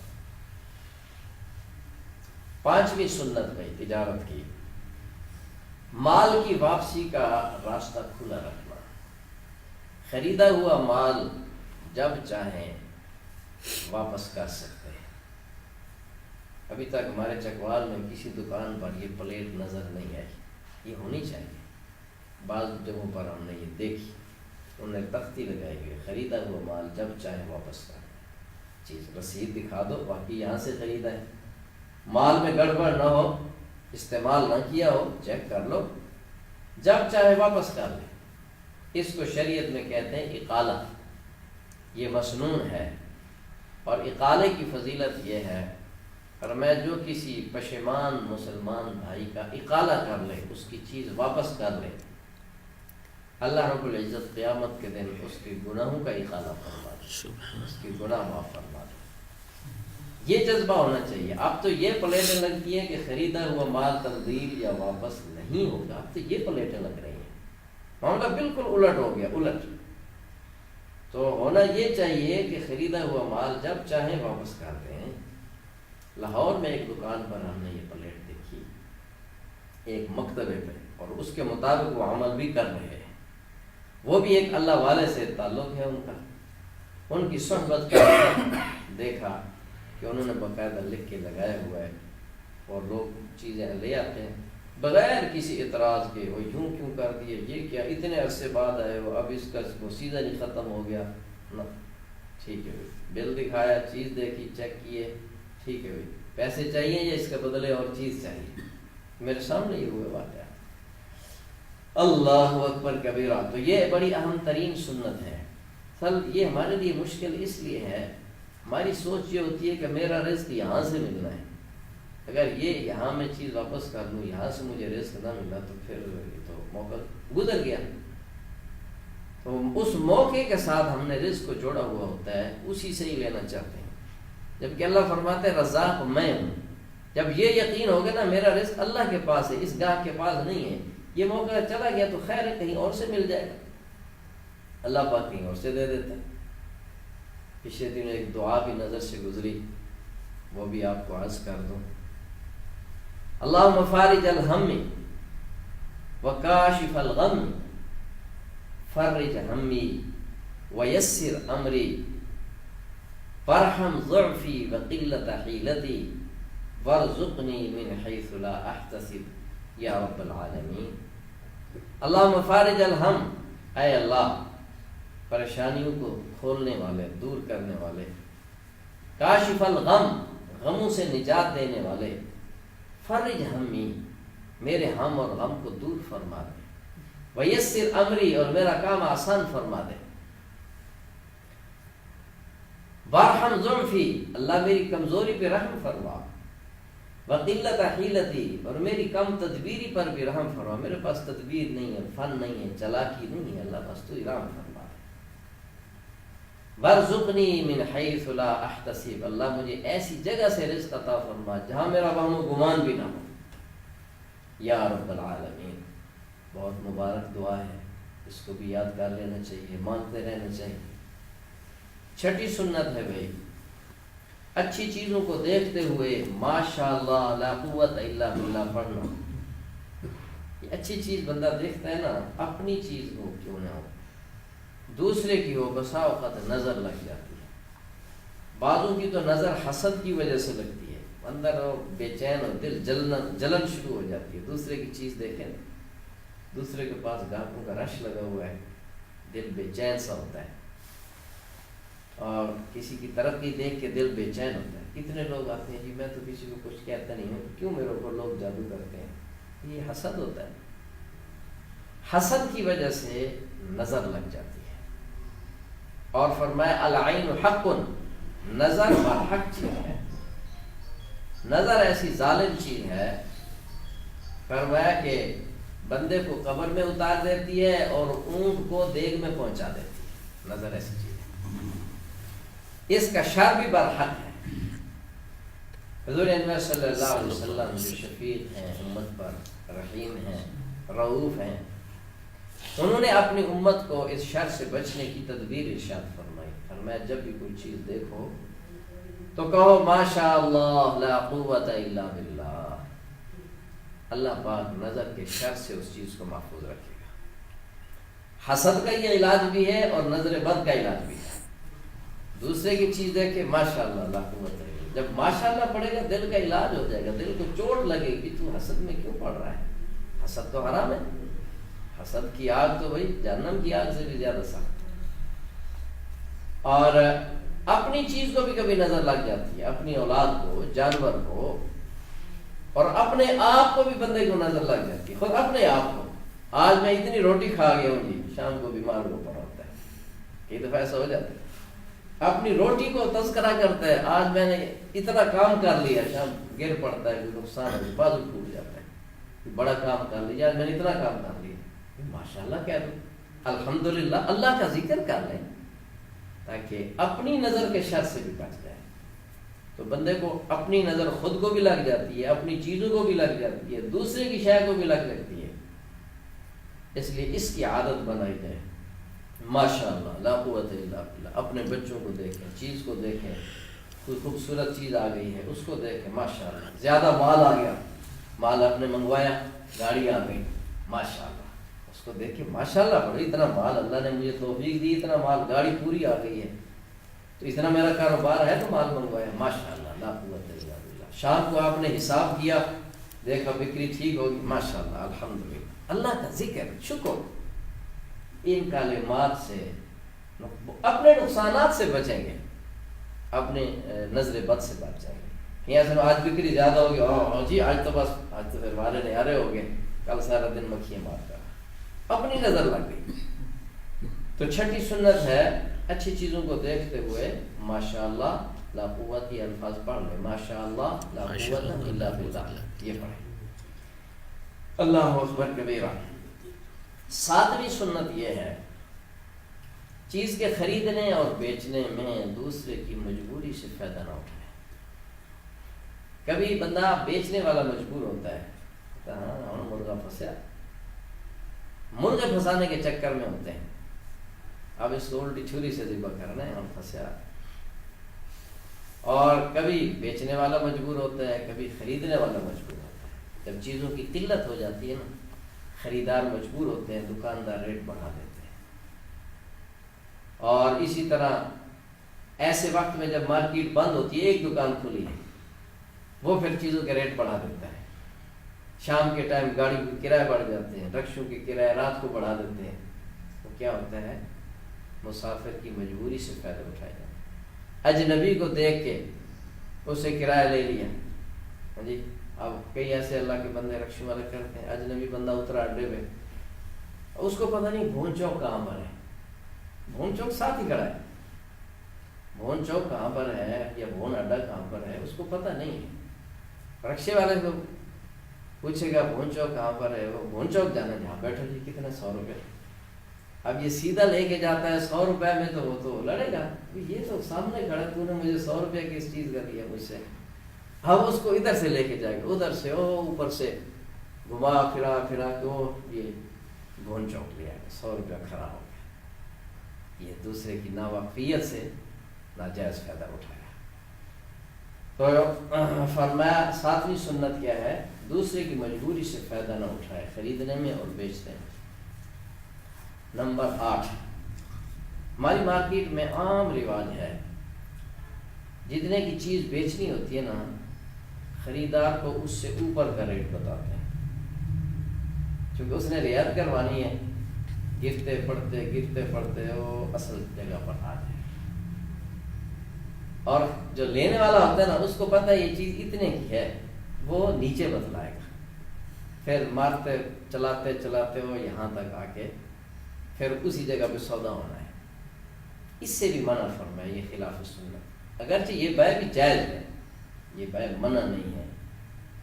5ویں سنت میں تجارت کی، مال کی واپسی کا راستہ کھلا رکھنا. خریدا ہوا مال جب چاہیں واپس کر سکتے ہیں. ابھی تک ہمارے چکوال میں کسی دکان پر یہ پلیٹ نظر نہیں آئی، یہ ہونی چاہیے. بعض جگہوں پر ہم نے یہ دیکھی، انہوں نے تختی لگائی ہوئی، خریدا ہوا مال جب چاہیں واپس کر. چیز رسید دکھا دو، باقی یہاں سے خریدا ہے، مال میں گڑبڑ نہ ہو، استعمال نہ کیا ہو، چیک کر لو، جب چاہے واپس کر لیں. اس کو شریعت میں کہتے ہیں اقالہ. یہ مسنون ہے، اور اقالے کی فضیلت یہ ہے، اور میں جو کسی پشیمان مسلمان بھائی کا اقالہ کر لے، اس کی چیز واپس کر لے، اللہ رب العزت قیامت کے دن اس کے گناہوں کا اقالہ فرما دے، اس کی گناہ معاف فرما دے. یہ جذبہ ہونا چاہیے. اب تو یہ پلیٹیں لگتی ہیں کہ خریدا ہوا مال تبدیل یا واپس نہیں ہوگا، اب تو یہ پلیٹیں لگ رہی ہیں. معاملہ بالکل الٹ ہو گیا، الٹ. تو ہونا یہ چاہیے کہ خریدا ہوا مال جب چاہیں واپس کر دیں. لاہور میں ایک دکان پر ہم نے یہ پلیٹ دیکھی، ایک مکتبے پہ، اور اس کے مطابق وہ عمل بھی کر رہے ہیں. وہ بھی ایک اللہ والے سے تعلق ہے ان کا. ان کی صحبت کا دیکھا کہ انہوں نے باقاعدہ لکھ کے لگایا ہوا ہے، اور لوگ چیزیں لے آتے ہیں بغیر کسی اعتراض کے. وہ یوں کیوں کر دیے، یہ کیا اتنے عرصے بعد آئے ہو، اب اس کا وہ سیزن ہی ختم ہو گیا. نہ، ٹھیک ہے بھائی، بل دکھایا، چیز دیکھی، چیک کیے، ٹھیک ہے بھائی، پیسے چاہیے یا اس کے بدلے اور چیز چاہیے؟ میرے سامنے یہ ہوئے واقعہ۔ اللہ اکبر کبیرہ۔ تو یہ بڑی اہم ترین سنت ہے۔ یہ ہمارے لیے مشکل اس لیے ہے، ہماری سوچ یہ ہوتی ہے کہ میرا رزق یہاں سے ملنا ہے، اگر یہ یہاں میں چیز واپس کر لوں، یہاں سے مجھے رزق نہ ملا تو پھر تو موقع گزر گیا۔ تو اس موقع کے ساتھ ہم نے رزق کو جوڑا ہوا ہوتا ہے، اسی سے ہی لینا چاہتے ہیں، جبکہ اللہ فرماتے ہیں رزاق میں ہوں۔ جب یہ یقین ہوگا نا میرا رزق اللہ کے پاس ہے، اس گاہ کے پاس نہیں ہے، یہ موقع چلا گیا تو خیر ہے، کہیں اور سے مل جائے گا، اللہ پاک کہیں اور سے دے دیتا ہے۔ پچھلے دن ایک دعا بھی نظر سے گزری، وہ بھی آپ کو عرض کر دوں۔ اللہم فارج الہم وکاشف الغم فرج ہمی ویسر امری وارحم ضعفی وقلت حیلتی وارزقنی من حیث لا احتسب یا رب العالمین۔ اللہم فارج الہم، اے اللہ پریشانیوں کو کھولنے والے، دور کرنے والے، کاشف الغم، غموں سے نجات دینے والے، فرج ہمی، میرے ہم اور غم کو دور فرما دے، ویسر امری، اور میرا کام آسان فرما دے، وارحم ضعفی، اللہ میری کمزوری پہ رحم فرما، وقلت حیلتی، اور میری کم تدبیری پر بھی رحم فرما، میرے پاس تدبیر نہیں ہے، فن نہیں ہے، چلاکی نہیں ہے، اللہ بس تو رحم فرما۔ وارزقنی من حیث لا احتسب، اللہ مجھے ایسی جگہ سے رزق عطا فرما جہاں میرا وہم و گمان بھی نہ ہو، یا رب العالمین۔ بہت مبارک دعا ہے، اس کو بھی یاد کر لینا چاہیے، مانتے رہنا چاہیے۔ چھٹی سنت ہے بھائی، اچھی چیزوں کو دیکھتے ہوئے ماشاءاللہ لا قوت الا باللہ پڑھنا۔ یہ اچھی چیز بندہ دیکھتا ہے نا، اپنی چیز ہو کیوں نہ ہو، دوسرے کی ہو، بسا اوقات نظر لگ جاتی ہے۔ بعضوں کی تو نظر حسد کی وجہ سے لگتی ہے، اندر بے چین اور دل جلن شروع ہو جاتی ہے، دوسرے کی چیز دیکھیں، دوسرے کے پاس گاہکوں کا رش لگا ہوا ہے، دل بے چین سا ہوتا ہے، اور کسی کی ترقی دیکھ کے دل بے چین ہوتا ہے۔ کتنے لوگ آتے ہیں جی میں تو کسی کو کچھ کہتا نہیں ہوں، کیوں میرے اوپر لوگ جادو کرتے ہیں؟ یہ حسد ہوتا ہے، حسد کی وجہ سے نظر لگ جاتی ہے۔ اور فرمایا العین حق، نظر برحق چیز ہے، نظر ایسی ظالم چیز ہے، فرمایا کہ بندے کو قبر میں اتار دیتی ہے اور اونٹ کو دیگ میں پہنچا دیتی ہے، نظر ایسی چیز ہے، اس کا شر بھی برحق ہے۔ حضور انور صلی اللہ علیہ وسلم جو شفیق ہیں، امت پر رحیم ہیں، رؤوف ہیں، انہوں نے اپنی امت کو اس شر سے بچنے کی تدبیر ارشاد فرمائی۔ فرمایا جب بھی کوئی چیز دیکھو تو کہو ماشاء اللہ لا قوت الا باللہ، اللہ پاک نظر کے شر سے اس چیز کو محفوظ رکھے گا۔ حسد کا یہ علاج بھی ہے اور نظر بد کا علاج بھی ہے۔ دوسرے کی چیز دیکھ کے ماشاء اللہ لا قوت الا باللہ، جب ماشاء اللہ پڑھے گا دل کا علاج ہو جائے گا، دل کو چوٹ لگے گی، تو حسد میں کیوں پڑھ رہا ہے؟ حسد تو حرام ہے، حسد کی آگ تو بھائی جہنم کی آگ سے بھی زیادہ سخت ہے۔ اور اپنی چیز کو بھی کبھی نظر لگ جاتی ہے، اپنی اولاد کو، جانور کو، اور اپنے آپ کو بھی بندے کو نظر لگ جاتی ہے، خود اپنے آپ کو۔ آج میں اتنی روٹی کھا گیا ہوں جی، شام کو بیمار ہو پڑا ہوتا ہے، کئی دفعہ ایسا ہو جاتا ہے، اپنی روٹی کو تذکرہ کرتا ہے، آج میں نے اتنا کام کر لیا، شام گر پڑتا ہے، کوئی نقصان ہے، بازو ٹوٹ جاتا ہے، بڑا کام کر لیا، آج میں نے اتنا کام کر لیا، ماشاءاللہ کہہ دو، الحمدللہ، اللہ کا ذکر کر لیں تاکہ اپنی نظر کے شر سے بھی بچ جائے۔ تو بندے کو اپنی نظر خود کو بھی لگ جاتی ہے، اپنی چیزوں کو بھی لگ جاتی ہے، دوسرے کی شے کو بھی لگ جاتی ہے، اس لیے اس کی عادت بنائی جائے، ماشاءاللہ لا قوت الا باللہ۔ اپنے بچوں کو دیکھیں، چیز کو دیکھیں، کوئی خوبصورت چیز آ گئی ہے اس کو دیکھیں، ماشاءاللہ، زیادہ مال آ گیا، مال آپ نے منگوایا، گاڑی آ گئی، ماشاءاللہ، اس کو دیکھیں ماشاءاللہ، بڑی اتنا مال اللہ نے مجھے توفیق دی، اتنا مال، گاڑی پوری آ گئی ہے، تو اتنا میرا کاروبار ہے تو مال منگوایا، ماشاءاللہ لا قوت الا باللہ۔ شام کو آپ نے حساب کیا، دیکھا بکری ٹھیک ہوگی، ماشاءاللہ، الحمدللہ، اللہ کا ذکر، شکر۔ ان کلمات سے اپنے نقصانات سے بچیں گے، اپنے نظر بد سے بچ جائیں گے۔ یہاں سے آج بکری زیادہ ہوگی، جی آج تو بس آج تو پھر والے نہارے ہو گئے، کل سارا دن مکھیاں مار کر اپنی نظر لگ گئی۔ تو چھٹی سنت ہے اچھی چیزوں کو دیکھتے ہوئے ماشاء اللہ لا قوت، یہ الفاظ پڑھ لیں، ماشاء اللہ لا قوت الا باللہ، یہ پڑھیں، اللہ اکبر کبیرہ۔ ساتویں سنت یہ ہے چیز کے خریدنے اور بیچنے میں دوسرے کی مجبوری سے فائدہ نہ اٹھائے۔ کبھی بندہ بیچنے والا مجبور ہوتا ہے، ہاں مرغا پھنسیا، مرغے پھنسانے کے چکر میں ہوتے ہیں، اب اس کو الٹی چھری سے ذبح کرنا ہے، ہم پھنسیا۔ اور کبھی بیچنے والا مجبور ہوتا ہے، کبھی خریدنے والا مجبور ہوتا ہے۔ جب چیزوں کی قلت ہو جاتی ہے نا، خریدار مجبور ہوتے ہیں، دکاندار ریٹ بڑھا دیتے ہیں۔ اور اسی طرح ایسے وقت میں جب مارکیٹ بند ہوتی ہے، ایک دکان کھلی ہے، وہ پھر چیزوں کے ریٹ بڑھا دیتا ہے۔ شام کے ٹائم گاڑی کے کرائے بڑھ جاتے ہیں، رکشوں کے کرائے رات کو بڑھا دیتے ہیں، تو کیا ہوتا ہے؟ مسافر کی مجبوری سے فائدہ اٹھایا جاتا ہے۔ اجنبی کو دیکھ کے اسے کرایہ لے لیا، ہاں جی، اب کئی ایسے اللہ کے بندے رکشوں والے کرتے ہیں، اجنبی بندہ اترا اڈے پہ، اس کو پتہ نہیں بھون چوک کہاں پر ہے، بھون چوک ساتھ ہی کھڑا ہے، بھون چوک کہاں پر ہے یا بھون اڈا کہاں پر ہے اس کو پتہ نہیں ہے۔ رکشے والے کو پوچھے گا بھون چوک کہاں پر ہے، وہ بھون چوک جانا، جہاں بیٹھو جی کتنے 100 روپے، اب یہ سیدھا لے کے جاتا ہے 100 روپے میں، تو وہ تو لڑے گا، یہ تو سامنے کھڑا، تو نے مجھے 100 روپے کی اس چیز کا لیا مجھ سے، اب اس کو ادھر سے لے کے جائے گا، ادھر سے اوپر سے گھما پھرا کے وہ یہ بھون چوک لیا، 100 روپیہ خراب ہو گیا۔ یہ دوسرے کی ناواقفیت سے ناجائز فائدہ اٹھایا۔ تو فرمایا ساتویں سنت کیا ہے؟ دوسرے کی مجبوری سے فائدہ نہ اٹھائے خریدنے میں اور بیچنے میں۔ نمبر 8، ہماری مارکیٹ میں عام رواج ہے، جتنے کی چیز بیچنی ہوتی ہے نا، خریدار کو اس سے اوپر کا ریٹ بتاتے ہیں، چونکہ اس نے رعایت کروانی ہے، گرتے پڑتے وہ اصل جگہ پر آ جائے، اور جو لینے والا ہوتا ہے نا اس کو پتہ ہے یہ چیز اتنے کی ہے، وہ نیچے بتلائے گا، پھر مارتے چلاتے وہ یہاں تک آ کے پھر اسی جگہ پہ سودا ہونا ہے۔ اس سے بھی منع فرمایا، یہ خلاف سنت، اگرچہ یہ بیع بھی جائز ہے، یہ بیع منع نہیں ہے،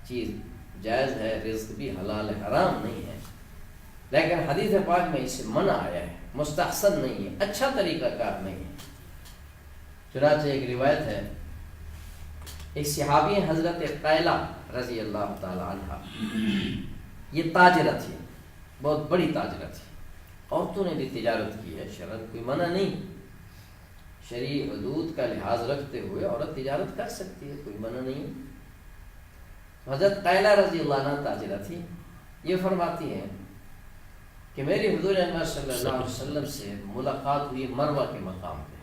چیز جائز ہے، رزق بھی حلال ہے، حرام نہیں ہے، لیکن حدیث پاک میں اس سے منع آیا ہے، مستحسن نہیں ہے، اچھا طریقہ کار نہیں ہے۔ چنانچہ ایک روایت ہے، ایک صحابی ہیں حضرت قیلہ رضی اللہ تعالی عنہ، یہ تاجرہ تھی، بہت بڑی تاجرہ تھی، عورتوں نے بھی تجارت کی ہے، شرعاً کوئی منع نہیں، شرعی حدود کا لحاظ رکھتے ہوئے عورت تجارت کر سکتی ہے، کوئی منع نہیں۔ حضرت قیلہ رضی اللہ عنہ تاجرہ تھی، یہ فرماتی ہیں کہ میری حضور انور صلی اللہ علیہ وسلم سے ملاقات ہوئی مروہ کے مقام پہ،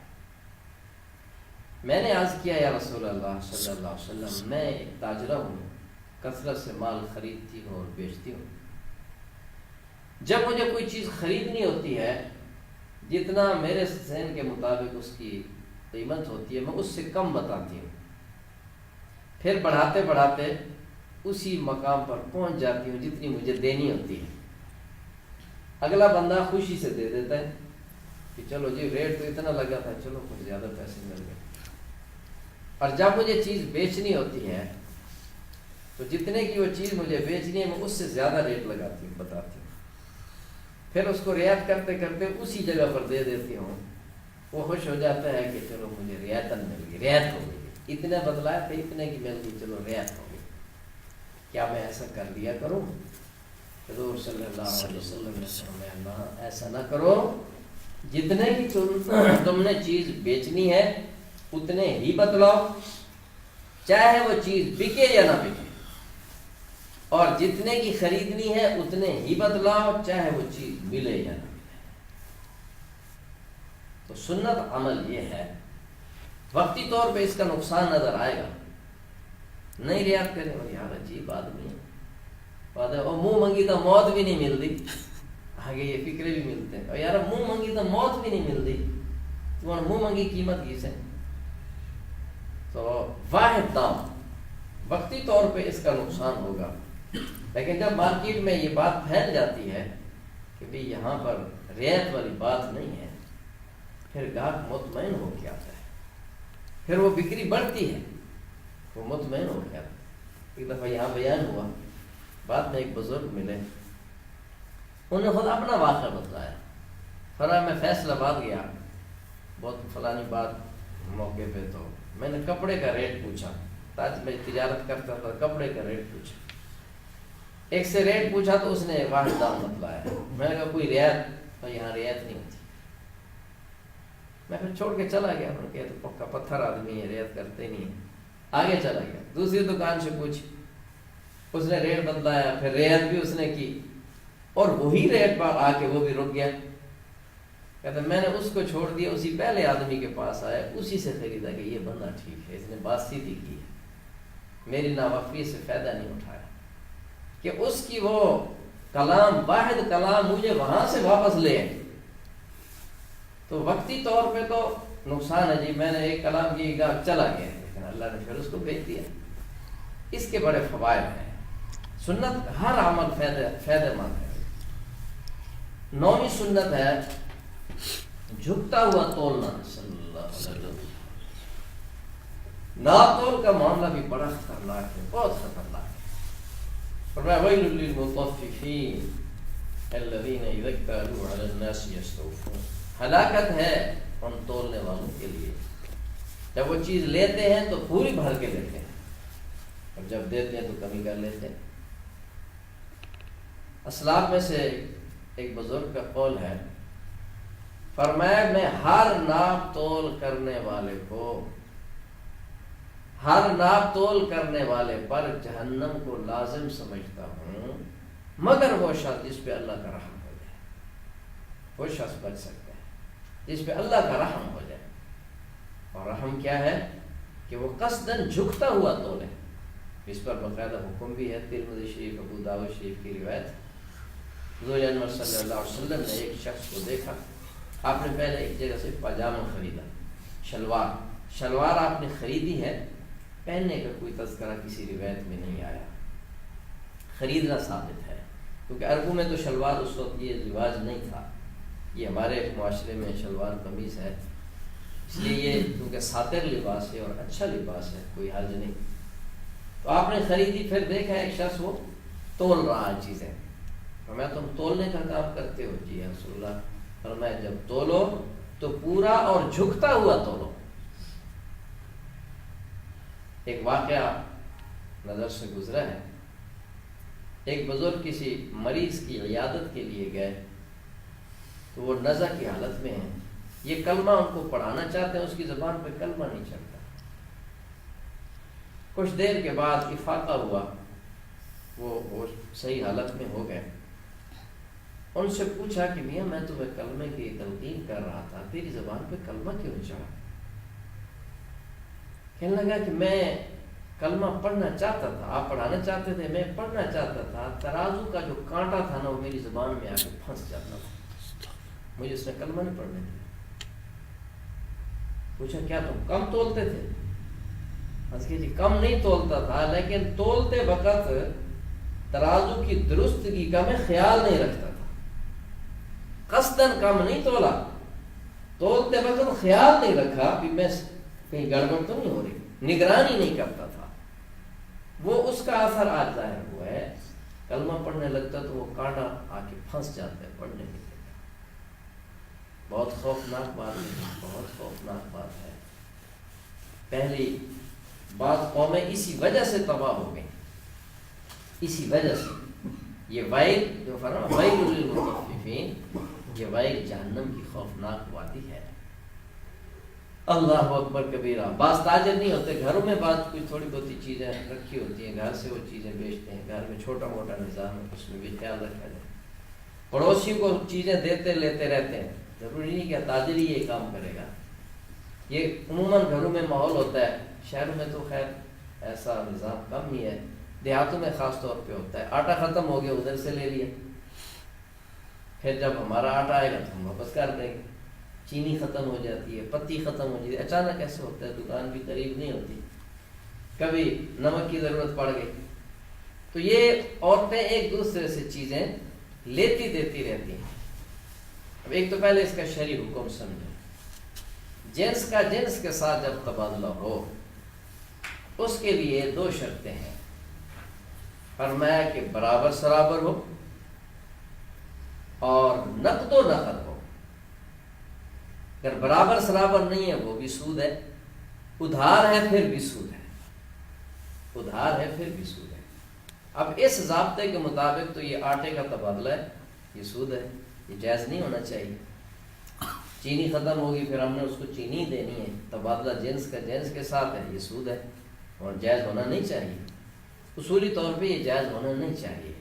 میں نے عرض کیا یا رسول اللہ صلی اللہ علیہ وسلم، میں ایک تاجرہ ہوں، کثرت سے مال خریدتی ہوں اور بیچتی ہوں، جب مجھے کوئی چیز خریدنی ہوتی ہے جتنا میرے ذہن کے مطابق اس کی قیمت ہوتی ہے میں اس سے کم بتاتی ہوں، پھر بڑھاتے اسی مقام پر پہنچ جاتی ہوں جتنی مجھے دینی ہوتی ہے، اگلا بندہ خوشی سے دے دیتا ہے کہ چلو جی ریٹ تو اتنا لگا تھا، چلو کچھ زیادہ پیسے مل گئے، اور جب مجھے چیز بیچنی ہوتی ہے تو جتنے کی وہ چیز مجھے بیچنی ہے میں اس سے زیادہ ریٹ لگاتی ہوں، بتاتی ہوں، پھر اس کو رعایت کرتے اسی جگہ پر دے دیتی ہوں، وہ خوش ہو جاتا ہے کہ چلو مجھے رعایتاً مل گئی، رعایت ہو گئی، اتنے بدلائے تھے اتنے کی مل گئی، چلو رعایت ہو گئی، کیا میں ایسا کر لیا کروں؟ حضور صلی اللہ علیہ وسلم نے فرمایا ایسا نہ کرو، جتنے کی تم نے چیز بیچنی ہے اتنے ہی بتلاؤ، چاہے وہ چیز بکے یا نہ بکے، اور جتنے کی خریدنی ہے اتنے ہی بتلاؤ، چاہے وہ چیز ملے یا نہ ملے۔ تو سنت عمل یہ ہے، وقتی طور پہ اس کا نقصان نظر آئے گا، نہیں رعایت کریں، اور یار عجیب آدمی بات ہے، اور منہ منگی تو موت بھی نہیں ملتی، آگے یہ فکرے بھی ملتے ہیں، اور یار منہ منگی تو موت بھی نہیں ملتی، تمہارا منہ منگی قیمت کی سے، تو واحد دام وقتی طور پہ اس کا نقصان ہوگا، لیکن جب مارکیٹ میں یہ بات پھیل جاتی ہے کہ بھی یہاں پر رعایت والی بات نہیں ہے، پھر گاہک مطمئن ہو کے آتا ہے، پھر وہ بکری بڑھتی ہے، وہ مطمئن ہو کے آتا ہے۔ ایک دفعہ یہاں بیان ہوا، بعد میں ایک بزرگ ملے، انہوں نے خود اپنا واقعہ بتایا۔ فرمایا میں فیصل آباد گیا، بہت فلانی بات موقع پہ، تو میں نے کپڑے کا ریٹ پوچھا، تاج میں تجارت کرتا تھا، کپڑے کا ریٹ پوچھا، ایک سے ریٹ پوچھا تو اس نے واحد دام بتلایا، میں نے کہا کوئی رعایت؟ تو یہاں رعایت نہیں ہوتی۔ میں پھر چھوڑ کے چلا گیا، میں نے کہا تو پکا پتھر آدمی ہے، رعایت کرتے نہیں ہے، آگے چلا گیا، دوسری دکان سے پوچھی، اس نے ریٹ بتلایا، پھر رعایت بھی اس نے کی، اور وہی ریٹ پر آ کے وہ بھی رک گیا۔ کہتے میں نے اس کو چھوڑ دیا، اسی پہلے آدمی کے پاس آیا، اسی سے خریدا کہ یہ بندہ ٹھیک ہے، اس نے بات سیدھی کی ہے، میری ناوقفی سے فائدہ نہیں اٹھایا، کہ اس کی وہ کلام، واحد کلام مجھے وہاں سے واپس لے آئے۔ تو وقتی طور پہ تو نقصان ہے جی، میں نے ایک کلام کی گا چلا گیا، لیکن اللہ نے پھر اس کو بھیج دیا۔ اس کے بڑے فوائد ہیں، سنت ہر عمل فائدہ مند ہے۔ 9ویں سنت ہے جھکتا ہوا تولنا، صلی اللہ علیہ وسلم۔ ناتول کا معاملہ بھی بڑا خطرناک ہے، بہت خطرناک ہے۔ فرمایا ویل للمطففین الذین اذا اکتالوا علی الناس یستوفون، ہلاکت ہے ان تولنے والوں کے لیے، جب وہ چیز لیتے ہیں تو پوری بھر کے لیتے ہیں، اور جب دیتے ہیں تو کمی کر لیتے ہیں۔ اسلاف میں سے ایک بزرگ کا قول ہے، فرمایا میں ہر ناپ تول کرنے والے کو، ہر ناپ تول کرنے والے پر جہنم کو لازم سمجھتا ہوں، مگر وہ شخص جس پہ اللہ کا رحم ہو جائے، وہ شخص بچ سکتا ہے جس پہ اللہ کا رحم ہو جائے۔ اور رحم کیا ہے؟ کہ وہ قصداً جھکتا ہوا تولے، اس پر باقاعدہ حکم بھی ہے۔ ترمذی شریف، ابو داؤد شریف کی روایت، حضور انور صلی اللہ علیہ وسلم نے ایک شخص کو دیکھا، آپ نے پہلے ایک جگہ سے پاجامہ خریدا، شلوار آپ نے خریدی ہے، پہننے کا کوئی تذکرہ کسی روایت میں نہیں آیا، خریدنا ثابت ہے، کیونکہ عربوں میں تو شلوار اس وقت یہ رواج نہیں تھا، یہ ہمارے معاشرے میں شلوار قمیص ہے، اس لیے یہ کیونکہ ساتر لباس ہے اور اچھا لباس ہے، کوئی حرج نہیں۔ تو آپ نے خریدی، پھر دیکھا ایک شخص وہ تول رہا چیزیں، فرمایا تم تولنے کا کام کرتے ہو؟ جی یا رسول اللہ۔ فرمایا جب تولو تو پورا اور جھکتا ہوا تولو۔ ایک واقعہ نظر سے گزرا ہے، ایک بزرگ کسی مریض کی عیادت کے لیے گئے، تو وہ نزع کی حالت میں ہیں، یہ کلمہ ان کو پڑھانا چاہتے ہیں، اس کی زبان پہ کلمہ نہیں چلتا۔ کچھ دیر کے بعد افاقہ ہوا، وہ صحیح حالت میں ہو گئے۔ ان سے پوچھا کہ میاں میں تمہیں کلمے کی تلقین کر رہا تھا، تیری زبان پہ کلمہ کیوں نہیں چڑھا؟ کہنے لگا کہ میں کلمہ پڑھنا چاہتا تھا، آپ پڑھانا چاہتے تھے، میں پڑھنا چاہتا تھا، ترازو کا جو کانٹا تھا نا وہ میری زبان میں آ کے پھنس جاتا تھا، مجھے اس نے کلمہ نہیں پڑھنے دیا۔ پوچھا کیا تم کم تولتے تھے؟ جی کم نہیں تولتا تھا، لیکن تولتے وقت ترازو کی درستگی کا میں خیال نہیں رکھتا تھا، قصداً کم نہیں تولا، تولتے وقت خیال نہیں رکھا کہ میں کہیں گڑبڑ تو نہیں ہو رہی، نگرانی نہیں کرتا تھا، وہ اس کا اثر آج ظاہر ہوا ہے۔ کلمہ پڑھنے لگتا تو وہ کانٹا آ کے پھنس جاتا ہے، پڑھنے نہیں دیتا۔ بہت خوفناک بات ہے، بہت خوفناک بات ہے۔ پہلی بعض قومیں اسی وجہ سے تباہ ہو گئیں، اسی وجہ سے۔ یہ وائل جو فرمایا ویل للمطففین، یہ وائل جہنم کی خوفناک وادی ہے۔ اللہ اکبر کبیرہ۔ بعض تاجر نہیں ہوتے، گھروں میں بعض کوئی تھوڑی بہت چیزیں رکھی ہوتی ہیں، گھر سے وہ چیزیں بیچتے ہیں، گھر میں چھوٹا موٹا نظام ہے، اس میں بھی خیال رکھا جائے۔ پڑوسیوں کو چیزیں دیتے لیتے رہتے ہیں، ضروری نہیں کہ تاجر ہی یہ کام کرے گا، یہ عموماً گھروں میں ماحول ہوتا ہے، شہروں میں تو خیر ایسا نظام کم ہی ہے، دیہاتوں میں خاص طور پہ ہوتا ہے۔ آٹا ختم ہو گیا، ادھر سے لے لیا، پھر جب ہمارا آٹا آئے گا تو ہم واپس کر دیں گے۔ چینی ختم ہو جاتی ہے، پتی ختم ہو جاتی ہے، اچانک ایسے ہوتا ہے، دکان بھی قریب نہیں ہوتی، کبھی نمک کی ضرورت پڑ گئی، تو یہ عورتیں ایک دوسرے سے چیزیں لیتی دیتی رہتی ہیں۔ اب ایک تو پہلے اس کا شرعی حکم سمجھو، جنس کا جنس کے ساتھ جب تبادلہ ہو اس کے لیے دو شرطیں ہیں۔ فرمایا کہ برابر سرابر ہو اور نقد و نقد ہو۔ اگر برابر سرابر نہیں ہے وہ بھی سود ہے، ادھار ہے پھر بھی سود ہے، ادھار ہے پھر بھی سود ہے۔ اب اس ضابطے کے مطابق تو یہ آٹے کا تبادلہ ہے، یہ سود ہے، یہ جائز نہیں ہونا چاہیے۔ چینی ختم ہوگی پھر ہم نے اس کو چینی دینی ہے، تبادلہ جنس کا جنس کے ساتھ ہے، یہ سود ہے اور جائز ہونا نہیں چاہیے۔ اصولی طور پہ یہ جائز ہونا نہیں چاہیے،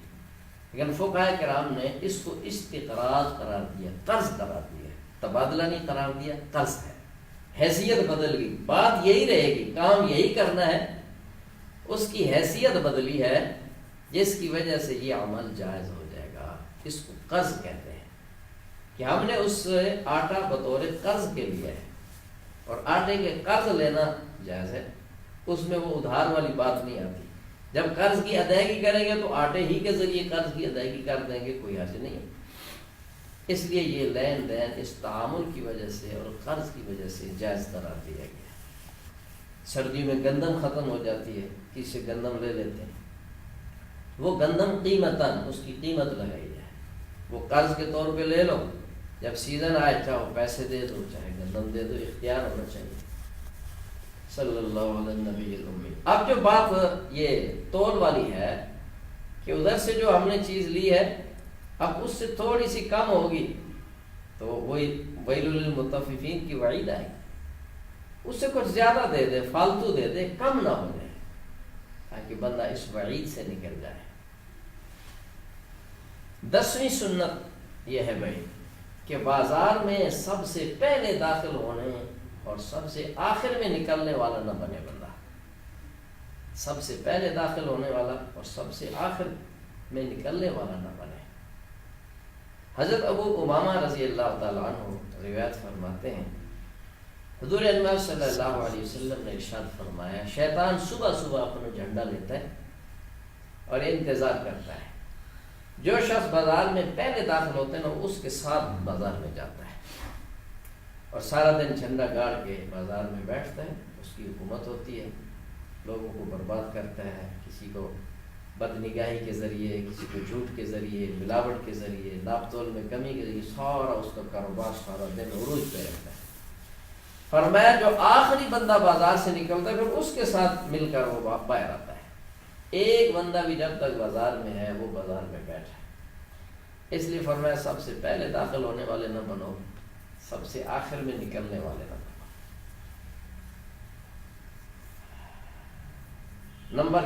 لیکن فقہاء کرام نے اس کو استقراض قرار دیا، قرض قرار دیا، تبادلہ نہیں قرار دیا، قرض ہے۔ حیثیت بدل گئی، بات یہی رہے گی، کام یہی کرنا ہے، اس کی حیثیت بدلی ہے جس کی وجہ سے یہ عمل جائز ہو جائے گا۔ اس کو قرض کہتے ہیں کہ ہم نے اس سے آٹا بطور قرض کے لیا ہے، اور آٹے کے قرض لینا جائز ہے، اس میں وہ ادھار والی بات نہیں آتی۔ جب قرض کی ادائیگی کریں گے تو آٹے ہی کے ذریعے قرض کی ادائیگی کر دیں گے، کوئی حرج نہیں ہے۔ اس لیے یہ لین دین اس تعامل کی وجہ سے اور قرض کی وجہ سے جائز قرار دیا گیا۔ سردیوں میں گندم ختم ہو جاتی ہے، کسی سے گندم لے لیتے ہیں، وہ گندم قیمتاً اس کی قیمت لگائی جائے، وہ قرض کے طور پہ لے لو، جب سیزن آئے چاہو پیسے دے دو چاہے گندم دے دو، اختیار ہونا چاہیے۔ صلی اللہ علیہ نبی الامی۔ اب جو بات یہ تول والی ہے کہ ادھر سے جو ہم نے چیز لی ہے اب اس سے تھوڑی سی کم ہوگی تو وہی ویل للمطففین کی وعید آئے گی، اس سے کچھ زیادہ دے دے، فالتو دے دے، کم نہ ہو جائے تاکہ بندہ اس وعید سے نکل جائے۔ 10ویں سنت یہ ہے بھائی کہ بازار میں سب سے پہلے داخل ہونے اور سب سے آخر میں نکلنے والا نہ بنے بندہ، سب سے پہلے داخل ہونے والا اور سب سے آخر میں نکلنے والا نہ بنے۔ حضرت ابو امامہ رضی اللہ تعالیٰ عنہ روایت فرماتے ہیں، حضور انور صلی اللہ علیہ وسلم نے ارشاد فرمایا، شیطان صبح صبح اپنا جھنڈا لیتا ہے اور انتظار کرتا ہے، جو شخص بازار میں پہلے داخل ہوتے ہیں نا اس کے ساتھ بازار میں جاتا ہے اور سارا دن جھنڈا گاڑ کے بازار میں بیٹھتا ہے، اس کی حکومت ہوتی ہے، لوگوں کو برباد کرتا ہے، کسی کو بد نگاہی کے ذریعے، کسی کو جھوٹ کے ذریعے، ملاوٹ کے ذریعے، ناپ تول میں کمی کے ذریعے، سارا اس کا کاروبار سارا دن عروج پہ رہتا ہے۔ فرمایا جو آخری بندہ بازار سے نکلتا ہے پھر اس کے ساتھ مل کر وہ باہر آتا ہے، ایک بندہ بھی جب تک بازار میں ہے وہ بازار میں بیٹھا ہے۔ اس لیے فرمایا سب سے پہلے داخل ہونے والے نہ بنو، سب سے آخر میں نکلنے والے نہ بنو۔ نمبر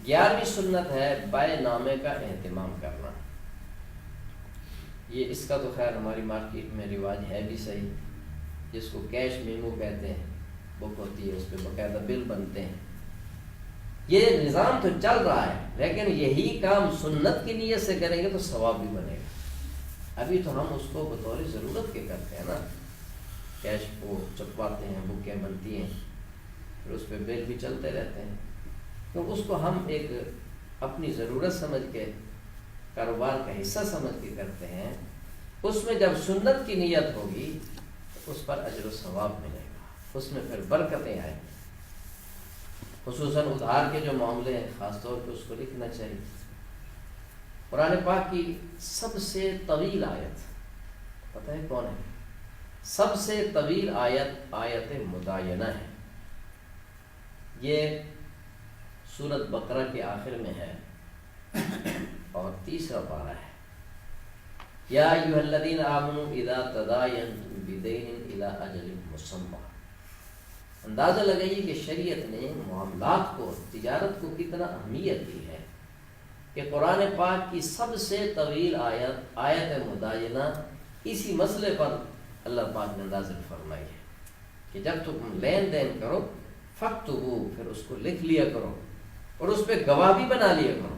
11ویں سنت ہے بائع نامے کا اہتمام کرنا۔ یہ اس کا تو خیر ہماری مارکیٹ میں رواج ہے بھی صحیح، جس کو کیش میمو کہتے ہیں، بک ہوتی ہے، اس پہ باقاعدہ بل بنتے ہیں۔ یہ نظام تو چل رہا ہے لیکن یہی کام سنت کی نیت سے کریں گے تو ثواب بھی بنے گا۔ ابھی تو ہم اس کو بطور ضرورت کے کرتے ہیں نا، کیش کو چپواتے ہیں، بکیں بنتی ہیں، پھر اس پہ بل بھی چلتے رہتے ہیں، تو اس کو ہم ایک اپنی ضرورت سمجھ کے، کاروبار کا حصہ سمجھ کے کرتے ہیں۔ اس میں جب سنت کی نیت ہوگی تو اس پر اجر و ثواب ملے گا، اس میں پھر برکتیں آئیں گی۔ خصوصاً ادھار کے جو معاملے ہیں خاص طور پہ اس کو لکھنا چاہیے۔ قرآن پاک کی سب سے طویل آیت پتہ ہے کون ہے؟ سب سے طویل آیت آیت مداینہ ہے۔ یہ سورۃ بقرہ کے آخر میں ہے اور تیسرا پارہ ہے۔ یا ایھا الذین آمنوا اذا تداینتم بدین الی اجل مسمى۔ اندازہ لگائیے کہ شریعت نے معاملات کو، تجارت کو کتنا اہمیت دی ہے کہ قرآن پاک کی سب سے طویل آیت آیت مداینہ اسی مسئلے پر اللہ پاک نے نازل فرمائی ہے کہ جب تم لین دین کرو فاکتبوا، پھر اس کو لکھ لیا کرو اور اس پہ گواہ بھی بنا لیا کرو۔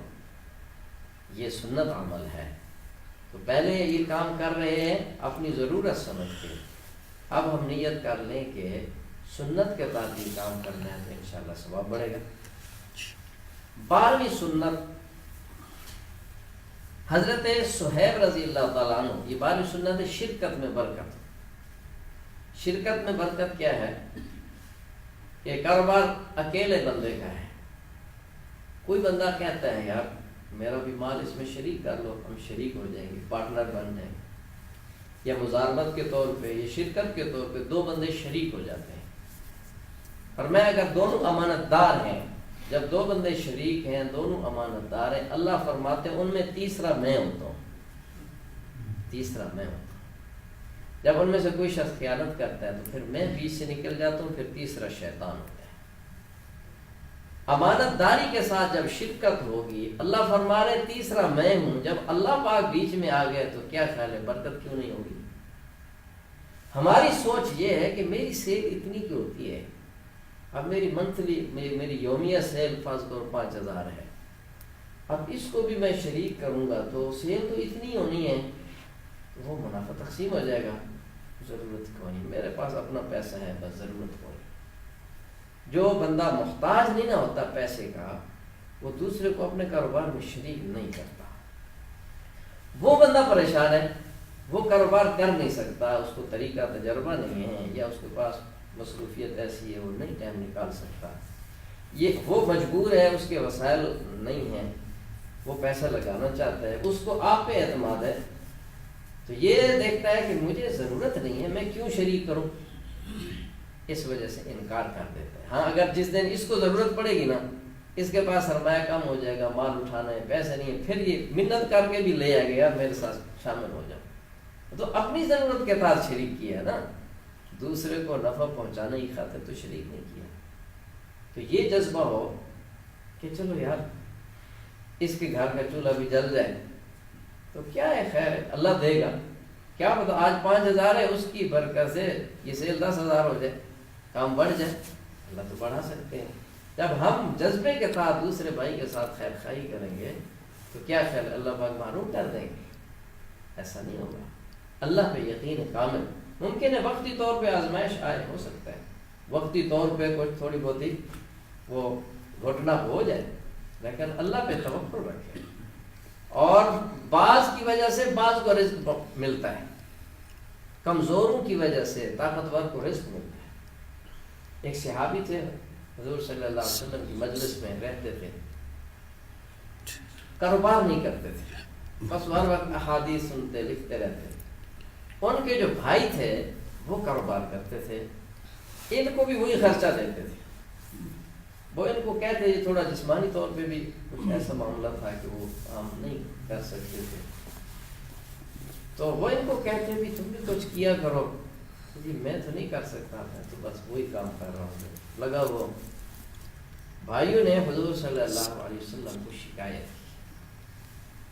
یہ سنت عمل ہے، تو پہلے یہ کام کر رہے ہیں اپنی ضرورت سمجھ کے، اب ہم نیت کر لیں کہ سنت کے تحت یہ کام کرنا ہے تو انشاءاللہ ثواب بڑھے گا۔ 12ویں سنت حضرت صہیب رضی اللہ تعالیٰ عنہ، یہ 12ویں سنت ہے شرکت میں برکت۔ شرکت میں برکت کیا ہے کہ کاروبار اکیلے بندے کا ہے، کوئی بندہ کہتا ہے یار میرا بھی مال اس میں شریک کر لو، ہم شریک ہو جائیں گے، پارٹنر بن جائیں گے، یا مزاربت کے طور پہ یا شرکت کے طور پہ دو بندے شریک ہو جاتے ہیں۔ اور میں اگر دونوں امانت دار ہیں، جب دو بندے شریک ہیں، دونوں امانت دار ہیں، اللہ فرماتے ہیں ان میں تیسرا میں ہوتا ہوں، تیسرا میں ہوتا ہوں۔ جب ان میں سے کوئی شخص خیانت کرتا ہے تو پھر میں بیچ سے نکل جاتا ہوں، پھر تیسرا شیطان ہوتا ہے۔ امانت داری کے ساتھ جب شرکت ہوگی، اللہ فرما رہے تیسرا میں ہوں، جب اللہ پاک بیچ میں آ گئے تو کیا خیال ہے برکت کیوں نہیں ہوگی؟ ہماری سوچ یہ ہے کہ میری سیل اتنی کی ہوتی ہے، اب میری منتھلی میری یومیہ سیل فرض کرو 5000 ہے، اب اس کو بھی میں شریک کروں گا تو سیل تو اتنی ہونی ہے، تو وہ منافع تقسیم ہو جائے گا، ضرورت کوئی نہیں، میرے پاس اپنا پیسہ ہے بس، ضرورت کوئی نہیں۔ جو بندہ محتاج نہیں نہ ہوتا پیسے کا، وہ دوسرے کو اپنے کاروبار میں شریک نہیں کرتا۔ وہ بندہ پریشان ہے، وہ کاروبار کر نہیں سکتا، اس کو طریقہ تجربہ نہیں ہے، یا اس کے پاس مصروفیت ایسی ہے وہ نہیں ٹائم نکال سکتا، یہ وہ مجبور ہے، اس کے وسائل نہیں ہیں، وہ پیسہ لگانا چاہتا ہے، اس کو آپ پہ اعتماد ہے، تو یہ دیکھتا ہے کہ مجھے ضرورت نہیں ہے، میں کیوں شریک کروں، اس وجہ سے انکار کر دیتا ہے۔ ہاں اگر جس دن اس کو ضرورت پڑے گی نا، اس کے پاس سرمایہ کم ہو جائے گا، مال اٹھانا ہے، پیسے نہیں ہے، پھر یہ منت کر کے بھی لے آئے گا یار میرے ساتھ شامل ہو جاؤ، تو اپنی ضرورت کے ساتھ شریک کیا ہے نا، دوسرے کو نفع پہنچانے کی خاطر تو شریک نہیں کیا۔ تو یہ جذبہ ہو کہ چلو یار اس کے گھر کا چولہا بھی جل جائے تو کیا ہے، خیر ہے، اللہ دے گا، کیا پتا آج 5000 ہے، اس کی برکت سے یہ سیل 10,000 ہو جائے، کام بڑھ جائے، اللہ تو بڑھا سکتے ہیں۔ جب ہم جذبے کے ساتھ دوسرے بھائی کے ساتھ خیر خواہی کریں گے تو کیا خیر اللہ پاک معروف کر دیں گے؟ ایسا نہیں ہوگا۔ اللہ پہ یقین کامل، ممکن ہے وقتی طور پہ آزمائش آئے، ہو سکتا ہے وقتی طور پہ کچھ تھوڑی بہت ہی وہ گھٹنا ہو جائے، لیکن اللہ پہ توکل رکھے، اور بعض کی وجہ سے بعض کو رزق ملتا ہے، کمزوروں کی وجہ سے طاقتور کو رزق ملتا ہے۔ ایک صحابی تھے، حضور صلی اللہ علیہ وسلم کی مجلس میں رہتے تھے، کاروبار نہیں کرتے تھے، بس ہر وقت احادیث سنتے لکھتے رہتے تھے۔ ان کے جو بھائی تھے وہ کاروبار کرتے تھے، ان کو بھی وہی خرچہ دیتے تھے، وہ ان کو کہتے یہ تھوڑا جسمانی طور پہ بھی کچھ ایسا معاملہ تھا کہ وہ کام نہیں کر سکتے تھے، تو وہ ان کو کہتے بھی تم بھی کچھ کیا کرو، جی میں تو نہیں کر سکتا، میں تو بس وہی کام کر رہا ہوں لگا وہ۔ بھائیوں نے حضور صلی اللہ علیہ وسلم کو شکایت کی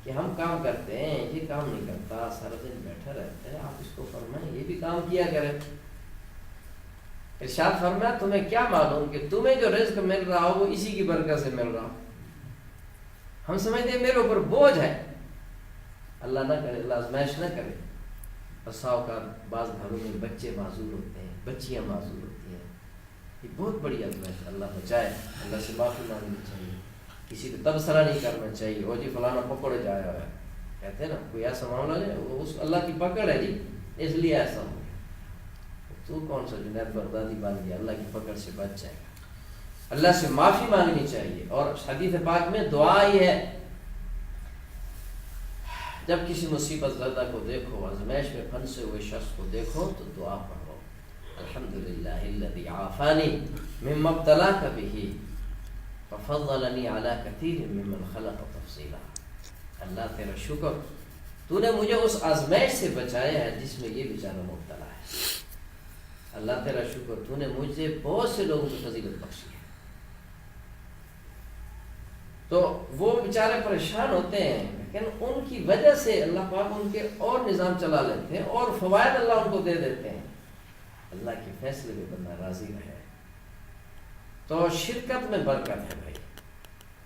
کہ ہم کام کرتے ہیں، یہ کام نہیں کرتا، سارا دن بیٹھا رہتا ہے، آپ اس کو فرمائیں یہ بھی کام کیا کرے۔ ارشاد فرمایا تمہیں کیا معلوم کہ تمہیں جو رزق مل رہا ہو وہ اسی کی برکت سے مل رہا ہو، ہم سمجھتے ہیں میرے اوپر بوجھ ہے، اللہ نہ کرے، اللہ آزمائش نہ کرے۔ بسا اوقات بعض گھروں میں بچے معذور ہوتے ہیں، بچیاں معذور ہوتی ہیں، یہ بہت بڑی آزمائش، اللہ بچائے، اللہ سے معافی مانگنی چاہیے، کسی کو تبصرہ نہیں کرنا چاہیے، وہ جی فلانا پکڑ جایا ہوا ہے، کہتے ہیں نا کوئی ایسا معاملہ ہے وہ اس اللہ کی پکڑ ہے جی اس لیے ایسا ہو گیا، تو کون سا جنید بغدادی بن گیا، اللہ کی پکڑ سے بچ جائے گا۔ اللہ سے معافی مانگنی چاہیے، اور حدیث پاک میں دعا ہی ہے، جب کسی مصیبت زدہ کو دیکھو، آزمائش میں پھنسے ہوئے شخص کو دیکھو تو دعا پڑھو، الحمدللہ الذی عافانی مما ابتلاک بہ وفضلنی علی کثیر ممن خلق تفضیلا، اللہ تیرا شکر، تو نے مجھے اس آزمائش سے بچایا ہے جس میں یہ بیچارہ مبتلا ہے، اللہ تیرا شکر، تو نے مجھے بہت سے لوگوں کی فضیلت بخشی ہے۔ تو وہ بیچارے پریشان ہوتے ہیں، لیکن ان کی وجہ سے اللہ پاک ان کے اور نظام چلا لیتے ہیں، اور فوائد اللہ ان کو دے دیتے ہیں، اللہ کے فیصلے میں بندہ راضی رہے۔ تو شرکت میں برکت ہے بھائی،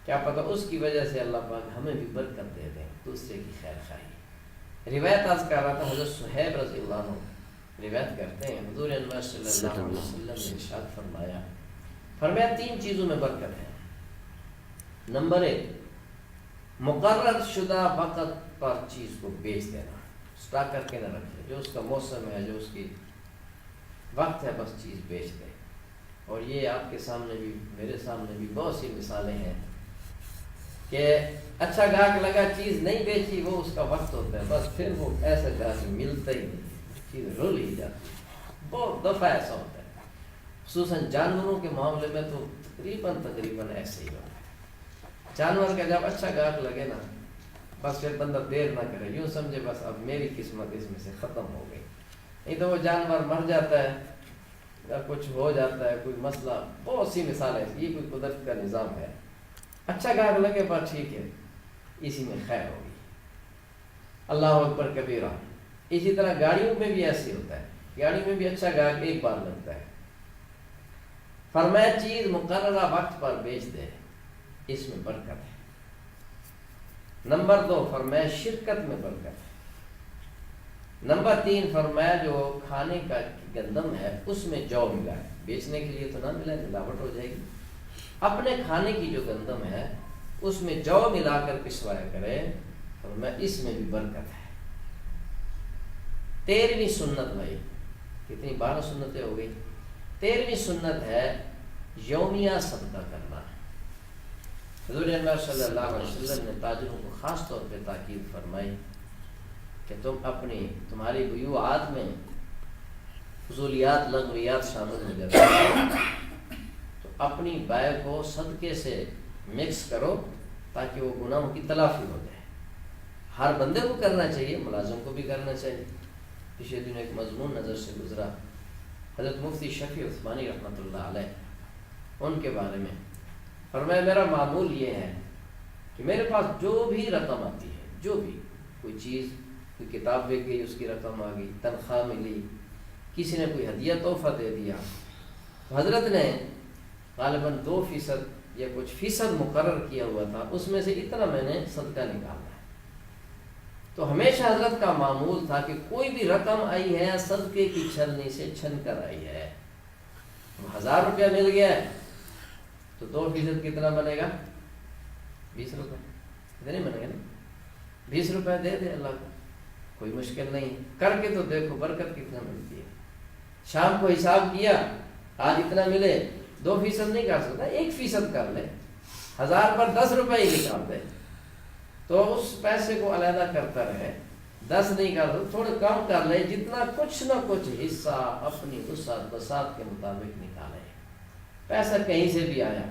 کیا پتہ اس کی وجہ سے اللہ پاک ہمیں بھی برکت دے دیں، دوسرے کی خیر خواہی۔ روایت عرض کر رہا تھا، حضرت صہیب رضی اللہ عنہ روایت کرتے ہیں حضور انور صلی اللہ علیہ وسلم نے ارشاد فرمایا، فرمایا 3 چیزوں میں برکت ہے۔ نمبر 1، مقرر شدہ وقت پر چیز کو بیچ دینا، اسٹاک کر کے نہ رکھے، جو اس کا موسم ہے، جو اس کی وقت ہے، بس چیز بیچ دے۔ اور یہ آپ کے سامنے بھی میرے سامنے بھی بہت سی مثالیں ہیں کہ اچھا گاہک لگا، چیز نہیں بیچی، وہ اس کا وقت ہوتا ہے، بس پھر وہ ایسا گاہک ملتا ہی نہیں، چیز رول ہی جاتی ہے۔ بہت دفعہ ایسا ہوتا ہے، خصوصاً جانوروں کے معاملے میں تو تقریباً ایسے ہی ہوتا ہے۔ جانور کا جب اچھا گاہک لگے نا، بس پھر بندہ دیر نہ کرے، یوں سمجھے بس اب میری قسمت اس میں سے ختم ہو گئی، نہیں تو وہ جانور مر جاتا ہے یا کچھ ہو جاتا ہے، کوئی مسئلہ، بہت سی مثالیں، یہ کوئی قدرت کا نظام ہے۔ اچھا گاہک لگے پر ٹھیک ہے، اسی میں خیر ہوگی۔ اللہ اکبر کبیرہ۔ اسی طرح گاڑیوں میں بھی ایسے ہوتا ہے، گاڑی میں بھی اچھا گاہک ایک بار لگتا ہے۔ فرمایا چیز مقررہ وقت پر بیچ دے، اس میں برکت ہے۔ نمبر 2، فرمایا شرکت میں برکت ہے۔ نمبر 3، فرمایا جو کھانے کا گندم ہے اس میں جو ملا ہے، بیچنے کے لیے تو نہ ملا، ملاوٹ ہو جائے گی، اپنے کھانے کی جو گندم ہے اس میں جو ملا کر پسوایا کرے، فرمایا اس میں بھی برکت ہے۔ 13ویں سنت، بھائی کتنی 12 سنتیں ہو گئی، 13ویں سنت ہے یومیہ صدقہ کرنا۔ حضور انور صلی اللہ علیہ وسلم نے تاجروں کو خاص طور پہ تاکید فرمائی کہ تمہاری بیوعات میں فضولیات لغویات شامل ہو جاتی ہیں، تو اپنی بائع کو صدقے سے مکس کرو تاکہ وہ گناہوں کی تلافی ہو جائے۔ ہر بندے کو کرنا چاہیے، ملازم کو بھی کرنا چاہیے۔ پچھلے دن ایک مضمون نظر سے گزرا، حضرت مفتی شفیع عثمانی رحمۃ اللہ علیہ، ان کے بارے میں فرمایا میرا معمول یہ ہے کہ میرے پاس جو بھی رقم آتی ہے، جو بھی کوئی چیز، کوئی کتاب بک گئی اس کی رقم آ گئی، تنخواہ ملی، کسی نے کوئی ہدیہ تحفہ دے دیا، تو حضرت نے غالباً 2% یا کچھ فیصد مقرر کیا ہوا تھا، اس میں سے اتنا میں نے صدقہ نکالنا ہے۔ تو ہمیشہ حضرت کا معمول تھا کہ کوئی بھی رقم آئی ہے صدقے کی چھلنی سے چھن کر آئی ہے، 1000 روپیہ مل گیا ہے تو 2% کتنا بنے گا؟ 20 روپے، اتنے بنے گا نا، 20 روپے دے دے اللہ کو، کوئی مشکل نہیں، کر کے تو دیکھو برکت کتنا ملتی ہے۔ شام کو حساب کیا، آج اتنا ملے، 2% نہیں کر سکتا، 1% کر لے، 1000 پر 10 روپے ہی نکال دے، تو اس پیسے کو علیحدہ کرتا رہے، 10 نہیں کر سکتا، تھوڑا کم کر لے، جتنا کچھ نہ کچھ حصہ اپنی وسعت بساط کے مطابق نکالے۔ پیسہ کہیں سے بھی آیا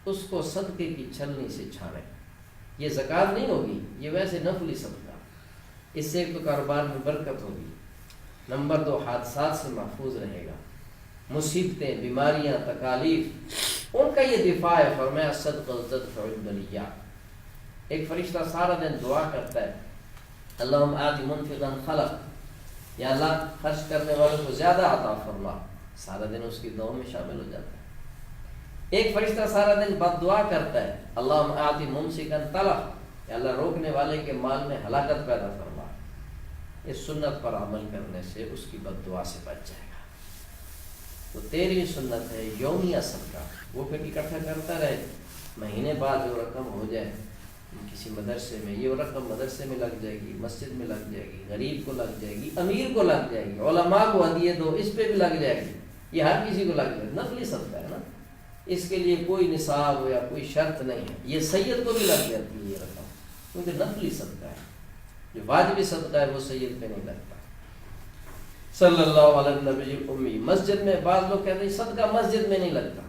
اس کو صدقے کی چھلنی سے چھانے، یہ زکوٰۃ نہیں ہوگی، یہ ویسے نفلی صدقہ، اس سے ایک تو کاروبار میں برکت ہوگی، نمبر 2 حادثات سے محفوظ رہے گا، مصیبتیں، بیماریاں، تکالیف، ان کا یہ دفاع ہے۔ فرمایا صدقہ تدفع البلیات۔ ایک فرشتہ سارا دن دعا کرتا ہے، اللہم آت منفقا خلق، یا اللہ خرچ کرنے والوں کو زیادہ عطا فرما، سارا دن اس کی دعا میں شامل ہو جاتا ہے۔ ایک فرشتہ سارا دن بد دعا کرتا ہے، اللہم آت ممسکا تلف، یا اللہ روکنے والے کے مال میں ہلاکت پیدا فرما۔ اس سنت پر عمل کرنے سے اس کی بد دعا سے بچ جائے گا۔ تو 13ویں سنت ہے یومیہ صدقہ، وہ پھر اکٹھا کرتا رہے، مہینے بعد جو رقم ہو جائے کسی مدرسے میں، یہ رقم مدرسے میں لگ جائے گی، مسجد میں لگ جائے گی، غریب کو لگ جائے گی، امیر کو لگ جائے گی، علماء کو ہدیے دو، اس پہ بھی لگ جائے گی، یہ ہر کسی کو لگ جائے گی، نفلی صدقہ ہے نا، اس کے لیے کوئی نصاب یا کوئی شرط نہیں ہے، یہ سید کو بھی لگ جاتی ہے یہ رقم، کیونکہ نفلی صدقہ ہے، جو واجبی صدقہ ہے وہ سید پہ نہیں لگتا۔ صلی اللہ علیہ نبی امی، مسجد میں بعض لوگ کہتے ہیں صدقہ مسجد میں نہیں لگتا،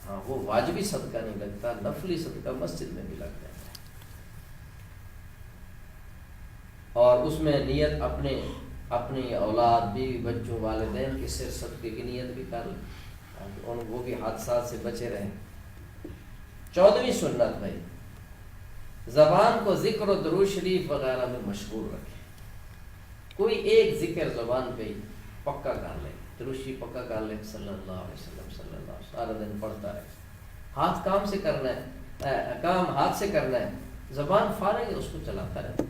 ہاں وہ واجبی صدقہ نہیں لگتا، نفلی صدقہ مسجد میں بھی لگ جاتا ہے، اور اس میں نیت اپنی اولاد، بیوی، بچوں، والدین کے سر صدقے کی نیت بھی کر لیں، وہ بھی حادثات سے بچے رہیں۔ 14ویں سنت بھائی، زبان کو ذکر و درود شریف وغیرہ میں مشغول رکھے، کوئی ایک ذکر زبان پہ پکا کر لے، درود شریف پکا کر لے، صلی اللہ علیہ وسلم، صلی اللہ علیہ وسلم، سارا دن پڑھتا رہے، ہاتھ کام سے کرنا ہے، کام ہاتھ سے کرنا ہے، زبان فارغ ہے اس کو چلاتا رہے،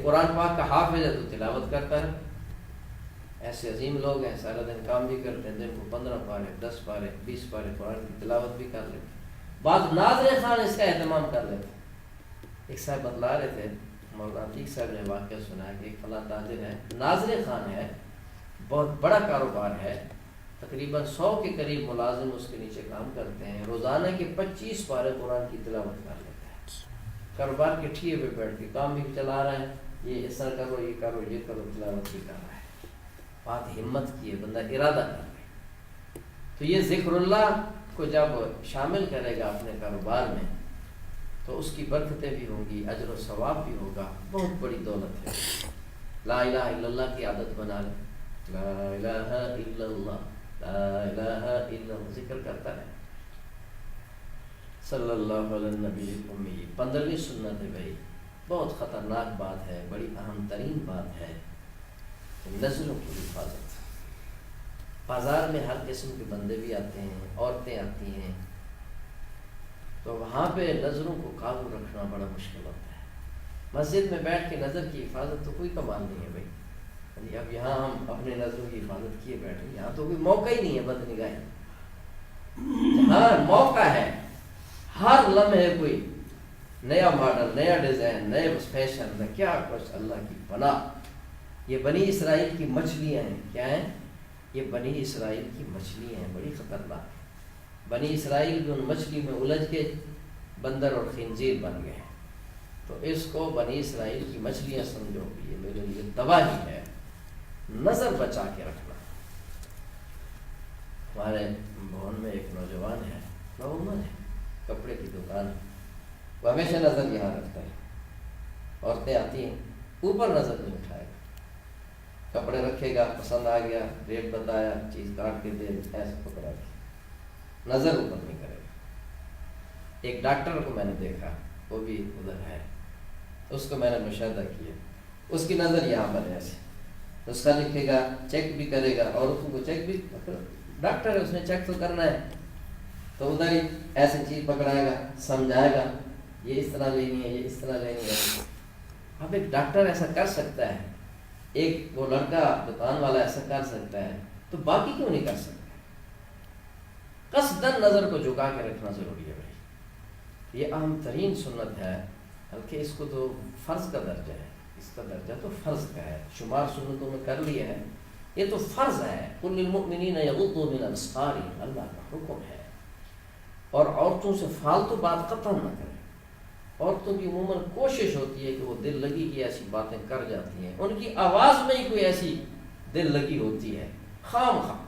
قرآن پاک کا حافظ ہے تو تلاوت کرتا ہے، ایسے عظیم لوگ ہیں سارا دن کام بھی کرتے ہیں، دن کو 15 پارے 10 پارے 20 پارے قرآن کی تلاوت بھی کر لیتے ہیں، بعض ناظر خان اس کا اہتمام کر لیتے ہیں۔ ایک صاحب بتلا رہے تھے، مولانا عتیق صاحب نے واقعہ سنا کہ ایک فلاں تاجر ہے، ناظر خان ہے، بہت بڑا کاروبار ہے، تقریباً 100 کے قریب ملازم اس کے نیچے کام کرتے ہیں، روزانہ کے 25 پارے قرآن کی تلاوت کر لیتا ہے، کاروبار کے ٹھیے پہ بیٹھ کے کام بھی چلا رہا ہے، یہ ایسا کرو یہ کرو یہ کرو، تلاوت بھی کر رہا ہے۔ بات ہمت کی ہے، بندہ ارادہ کر رہے، تو یہ ذکر اللہ کو جب شامل کرے گا اپنے کاروبار میں تو اس کی برکتیں بھی ہوں گی، اجر و ثواب بھی ہوگا، بہت بڑی دولت ہے۔ لا الہ الا اللہ کی عادت بنا لے، لا الہ الا اللہ لا الہ الا اللہ ذکر کرتا ہے، صلی اللہ علیہ النبی الامی۔ 15ویں سنت ہے بھائی، بہت خطرناک بات ہے، بڑی اہم ترین بات ہے، نظروں کی حفاظت۔ بازار میں ہر قسم کے بندے بھی آتے ہیں، عورتیں آتی ہیں، تو وہاں پہ نظروں کو قابو رکھنا بڑا مشکل ہوتا ہے۔ مسجد میں بیٹھ کے نظر کی حفاظت تو کوئی کمال نہیں ہے بھائی، اب یہاں ہم اپنے نظروں کی حفاظت کیے بیٹھے، یہاں تو کوئی موقع ہی نہیں ہے بد نگاہی، جہاں موقع ہے ہر لمحے کوئی نیا ماڈل، نیا ڈیزائن، نئے فیشن میں کیا کچھ، اللہ کی پناہ۔ یہ بنی اسرائیل کی مچھلیاں ہیں، کیا ہیں یہ؟ بنی اسرائیل کی مچھلیاں ہیں، بڑی خطرناک۔ بنی اسرائیل بھی ان مچھلی میں الجھ کے بندر اور خنزیر بن گئے، تو اس کو بنی اسرائیل کی مچھلیاں سمجھو، یہ میرے لیے تباہی ہے۔ نظر بچا کے رکھنا۔ ہمارے بھون میں ایک نوجوان ہے، نوجوان ہے، کپڑے کی دکان ہے، وہ ہمیشہ نظر یہاں رکھتا ہے، عورتیں آتی ہیں اوپر نظر نہیں اٹھائے گا، کپڑے رکھے گا، پسند آ گیا، ریٹ بتایا، چیز کاٹ کے دے، ایسے پکڑا کے نظر اوپر نہیں کرے گا۔ ایک ڈاکٹر کو میں نے دیکھا، وہ بھی ادھر ہے، اس کو میں نے مشاہدہ کیا، اس کی نظر یہاں پر ایسے نسخہ لکھے گا، چیک بھی کرے گا، عورتوں کو چیک بھی، ڈاکٹر ہے اس نے چیک تو کرنا ہے، تو ادھر ہی ایسے چیز پکڑائے گا، سمجھائے گا، یہ اس طرح لینی ہے، یہ اس طرح لینی ہے۔ اب ایک ڈاکٹر ایسا کر سکتا ہے، ایک وہ لڑکا دکان والا ایسا کر سکتا ہے، تو باقی کیوں نہیں کر سکتے؟ قصداً نظر کو جھکا کے رکھنا ضروری ہے بھائی، یہ اہم ترین سنت ہے، بلکہ اس کو تو فرض کا درجہ ہے، اس کا درجہ تو فرض کا ہے، شمار سنتوں میں کر لیا ہے، یہ تو فرض ہے۔ قل للمؤمنین یغضوا من ابصارہم، اللہ کا حکم ہے۔ اور عورتوں سے فالتو بات قطعا نہ کریں، عورتوں کی عموماً کوشش ہوتی ہے کہ وہ دل لگی کی ایسی باتیں کر جاتی ہیں، ان کی آواز میں ہی کوئی ایسی دل لگی ہوتی ہے، خام خواہ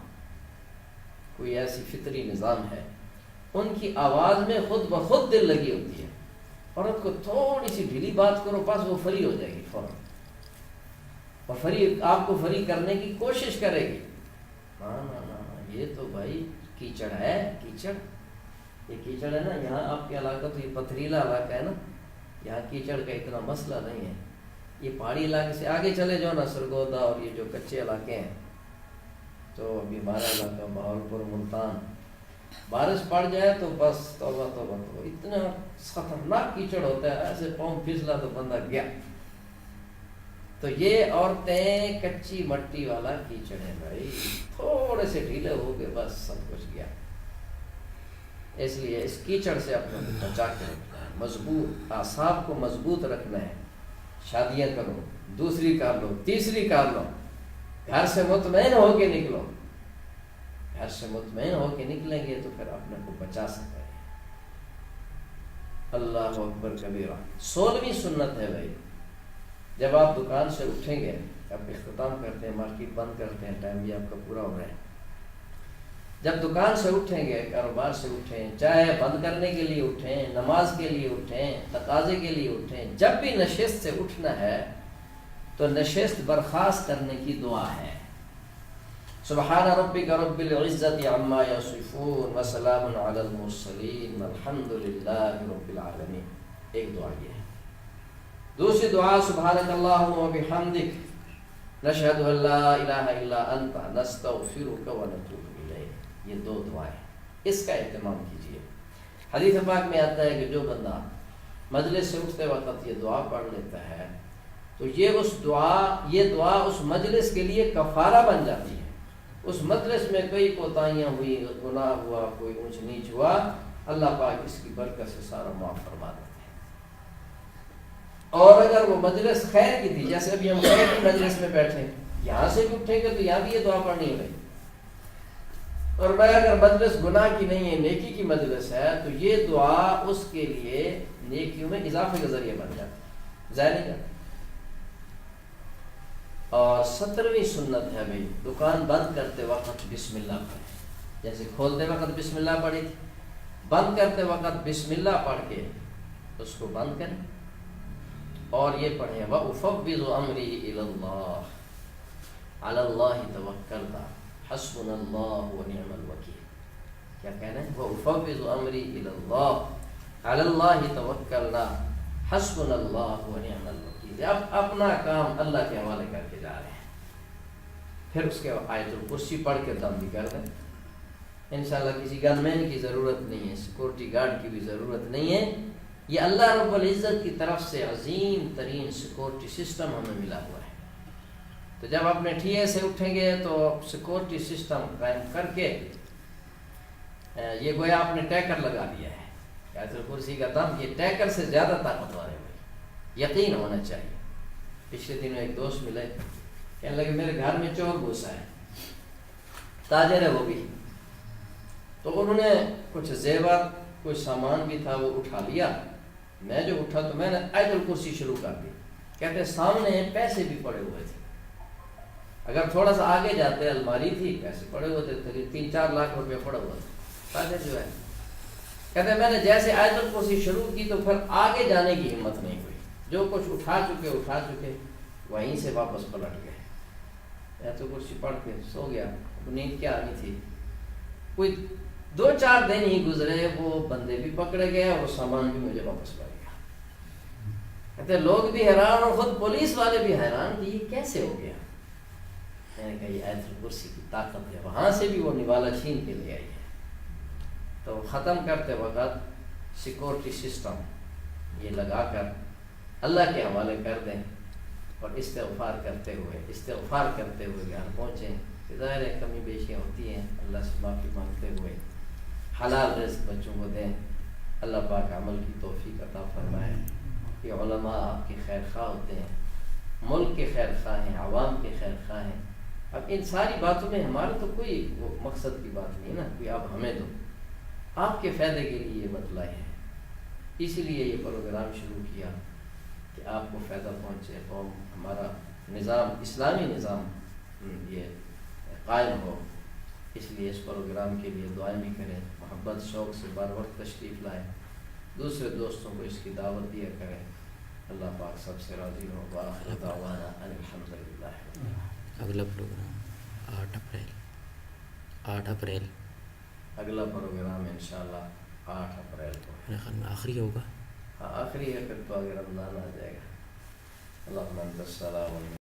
کوئی ایسی فطری نظام ہے، ان کی آواز میں خود بخود دل لگی ہوتی ہے۔ عورت کو تھوڑی سی ڈھیلی بات کرو، بس وہ فری ہو جائے گی فوراً، اور فری آپ کو فری کرنے کی کوشش کرے گی۔ یہ تو بھائی کیچڑ ہے، کیچڑ، یہ کیچڑ ہے نا، یہاں آپ کے علاقہ تو یہ پتھریلا علاقہ ہے نا، یہاں کیچڑ کا اتنا مسئلہ نہیں ہے، یہ پہاڑی علاقے سے آگے چلے جاؤ نا، سرگودا اور یہ جو کچے علاقے ہیں، تو ابھی ہمارا علاقہ بہاولپور، ملتان، بارش پڑ جائے تو بس توبہ توبہ توبہ، اتنا خطرناک کیچڑ ہوتا ہے، ایسے پاؤں پھسلا تو بندہ گیا۔ تو یہ عورتیں کچی مٹی والا کیچڑ ہے بھائی، تھوڑے سے ڈھیلے ہو گئے بس سب کچھ گیا۔ اس لیے اس کیچڑ سے اپنے کو بچا کے رکھنا ہے، مضبوط اعصاب کو مضبوط رکھنا ہے۔ شادیاں کرو، دوسری کر لو، تیسری کر لو، گھر سے مطمئن ہو کے نکلو، گھر سے مطمئن ہو کے نکلیں گے تو پھر اپنے کو بچا سکتے ہیں۔ اللہ اکبر کبیرہ۔ 16ویں سنت ہے بھائی، جب آپ دکان سے اٹھیں گے، اب اختتام کرتے ہیں، مارکیٹ بند کرتے ہیں، ٹائم بھی آپ کا پورا ہو رہا ہے، جب دکان سے اٹھیں گے، کاروبار سے اٹھیں، چاہے بند کرنے کے لیے اٹھیں، نماز کے لیے اٹھیں، تقاضے کے لیے اٹھیں، جب بھی نشست سے اٹھنا ہے تو نشست برخاست کرنے کی دعا ہے۔ سبحان ربک رب العزت عما یصفون وسلام علی المرسلین والحمد للہ رب العالمین، ایک دعا یہ ہے۔ دوسری دعا سبحانک اللہم وبحمدک نشہد ان لا الہ الا انت نستغفرک ونتوب الیک، یہ دو دعائیں، اس کا اہتمام کیجیے۔ حدیث پاک میں آتا ہے کہ جو بندہ مجلس سے اٹھتے وقت یہ دعا پڑھ لیتا ہے تو یہ دعا اس مجلس کے لیے کفارہ بن جاتی ہے. اس مجلس میں کوئی کوتاہیاں ہوئی، گناہ ہوا، کوئی اونچ نیچ ہوا، اللہ پاک اس کی برکت سے سارا معاف فرما دیتے ہیں. اور اگر وہ مجلس خیر کی تھی، جیسے ابھی ہم خیر کی مجلس میں بیٹھے، یہاں سے بھی اٹھیں گے تو یہاں بھی یہ دعا پڑھنی ہے. اور میں اگر مجلس گناہ کی نہیں ہے، نیکی کی مجلس ہے، تو یہ دعا اس کے لیے نیکیوں میں اضافے کا ذریعہ بن جاتی ہے، ضائع نہیں جاتی. اور 17ویں سنت ہے بھائی، دکان بند کرتے وقت بسم اللہ پڑھیں. جیسے کھولتے وقت بسم اللہ پڑھی تھی، بند کرتے وقت بسم اللہ پڑھ کے اس کو بند کریں. اور یہ پڑھیں وَأُفَوِّضُ أَمْرِي إِلَى اللَّهِ عَلَى اللَّهِ تَوَكَّلْتُ حَسْبُنَا اللَّهُ وَنِعْمَ الْوَكِيلُ. کیا کہنا ہے؟ وَأُفَوِّضُ أَمْرِي إِلَى اللَّهِ عَلَى اللَّهِ تَوَكَّلْنَا حَسْبُنَا اللَّهُ وَنِعْمَ الْوَكِيلُ. اب اپنا کام اللہ کے حوالے کر کے جا رہے ہیں. پھر اس کے آیت الکرسی پڑھ کے دم بھی کر دیں. انشاءاللہ کسی گن مین کی ضرورت نہیں ہے، سیکورٹی گارڈ کی بھی ضرورت نہیں ہے. یہ اللہ رب العزت کی طرف سے عظیم ترین سیکورٹی سسٹم ہمیں ملا ہوا ہے. تو جب اپنے ٹھیے سے اٹھیں گے تو سیکورٹی سسٹم قائم کر کے یہ گویا آپ نے ٹیکر لگا دیا ہے. آیت الکرسی کا دم یہ ٹیکر سے زیادہ طاقتور ہے. یقین ہونا چاہیے. پچھلے دنوں ایک دوست ملے، کہنے لگے میرے گھر میں چور گھسا ہے، تاجر ہے وہ بھی. تو انہوں نے کچھ زیور، کچھ سامان بھی تھا وہ اٹھا لیا. میں جو اٹھا تو میں نے آیت الکرسی شروع کر دی. کہتے سامنے پیسے بھی پڑے ہوئے تھے، اگر تھوڑا سا آگے جاتے الماری تھی، پیسے پڑے ہوئے تھے، 3-4 لاکھ روپے پڑا ہوا تھا. تاجر جو ہے کہتے میں نے جیسے آیت الکرسی شروع کی تو پھر آگے جانے کی ہمت نہیں ہوئی. جو کچھ اٹھا چکے وہیں سے واپس پلٹ گئے. آیت الکرسی پڑھ کے سو گیا. نیند کیا آنی تھی. کوئی 2-4 دن ہی گزرے، وہ بندے بھی پکڑے گئے اور سامان بھی مجھے واپس پڑ گیا. کہتے لوگ بھی حیران اور خود پولیس والے بھی حیران کہ یہ کیسے ہو گیا. میں نے کہا یہ آیت الکرسی کی طاقت ہے. وہاں سے بھی وہ نوالا چھین کے لے آئی ہے. تو ختم کرتے وقت سیکورٹی سسٹم یہ لگا کر اللہ کے حوالے کر دیں اور استغفار کرتے ہوئے گھر پہنچیں. ظاہر ہے کمی بیشیاں ہوتی ہیں، اللہ سے معافی مانگتے ہوئے حلال رزق بچوں کو دیں. اللہ پاک عمل کی توفیق عطا فرمائے. یہ علماء آپ کے خیر خواہ ہوتے ہیں، ملک کے خیر خواہ ہیں، عوام کے خیر خواہ ہیں. اب ان ساری باتوں میں ہمارا تو کوئی وہ مقصد کی بات نہیں نا، کوئی آپ ہمیں دو، آپ کے فائدے کے لیے یہ بتلائے ہیں. اسی لیے یہ پروگرام شروع کیا کہ آپ کو فائدہ پہنچے، قوم ہمارا نظام، اسلامی نظام یہ قائم ہو. اس لیے اس پروگرام کے لیے دعائیں بھی کریں، محبت شوق سے بار وقت تشریف لائیں، دوسرے دوستوں کو اس کی دعوت دیا کریں. اللہ پاک سب سے راضی ہو. وآخر دعوانا ان الحمد للہ. اگلا پروگرام 8 اپریل اگلا پروگرام انشاءاللہ 8 اپریل کو. میرے خیال میں آخری ہوگا. ہاں آخری ہے، پھر تو اگر رمضان آ جائے گا. اللہم انت السلام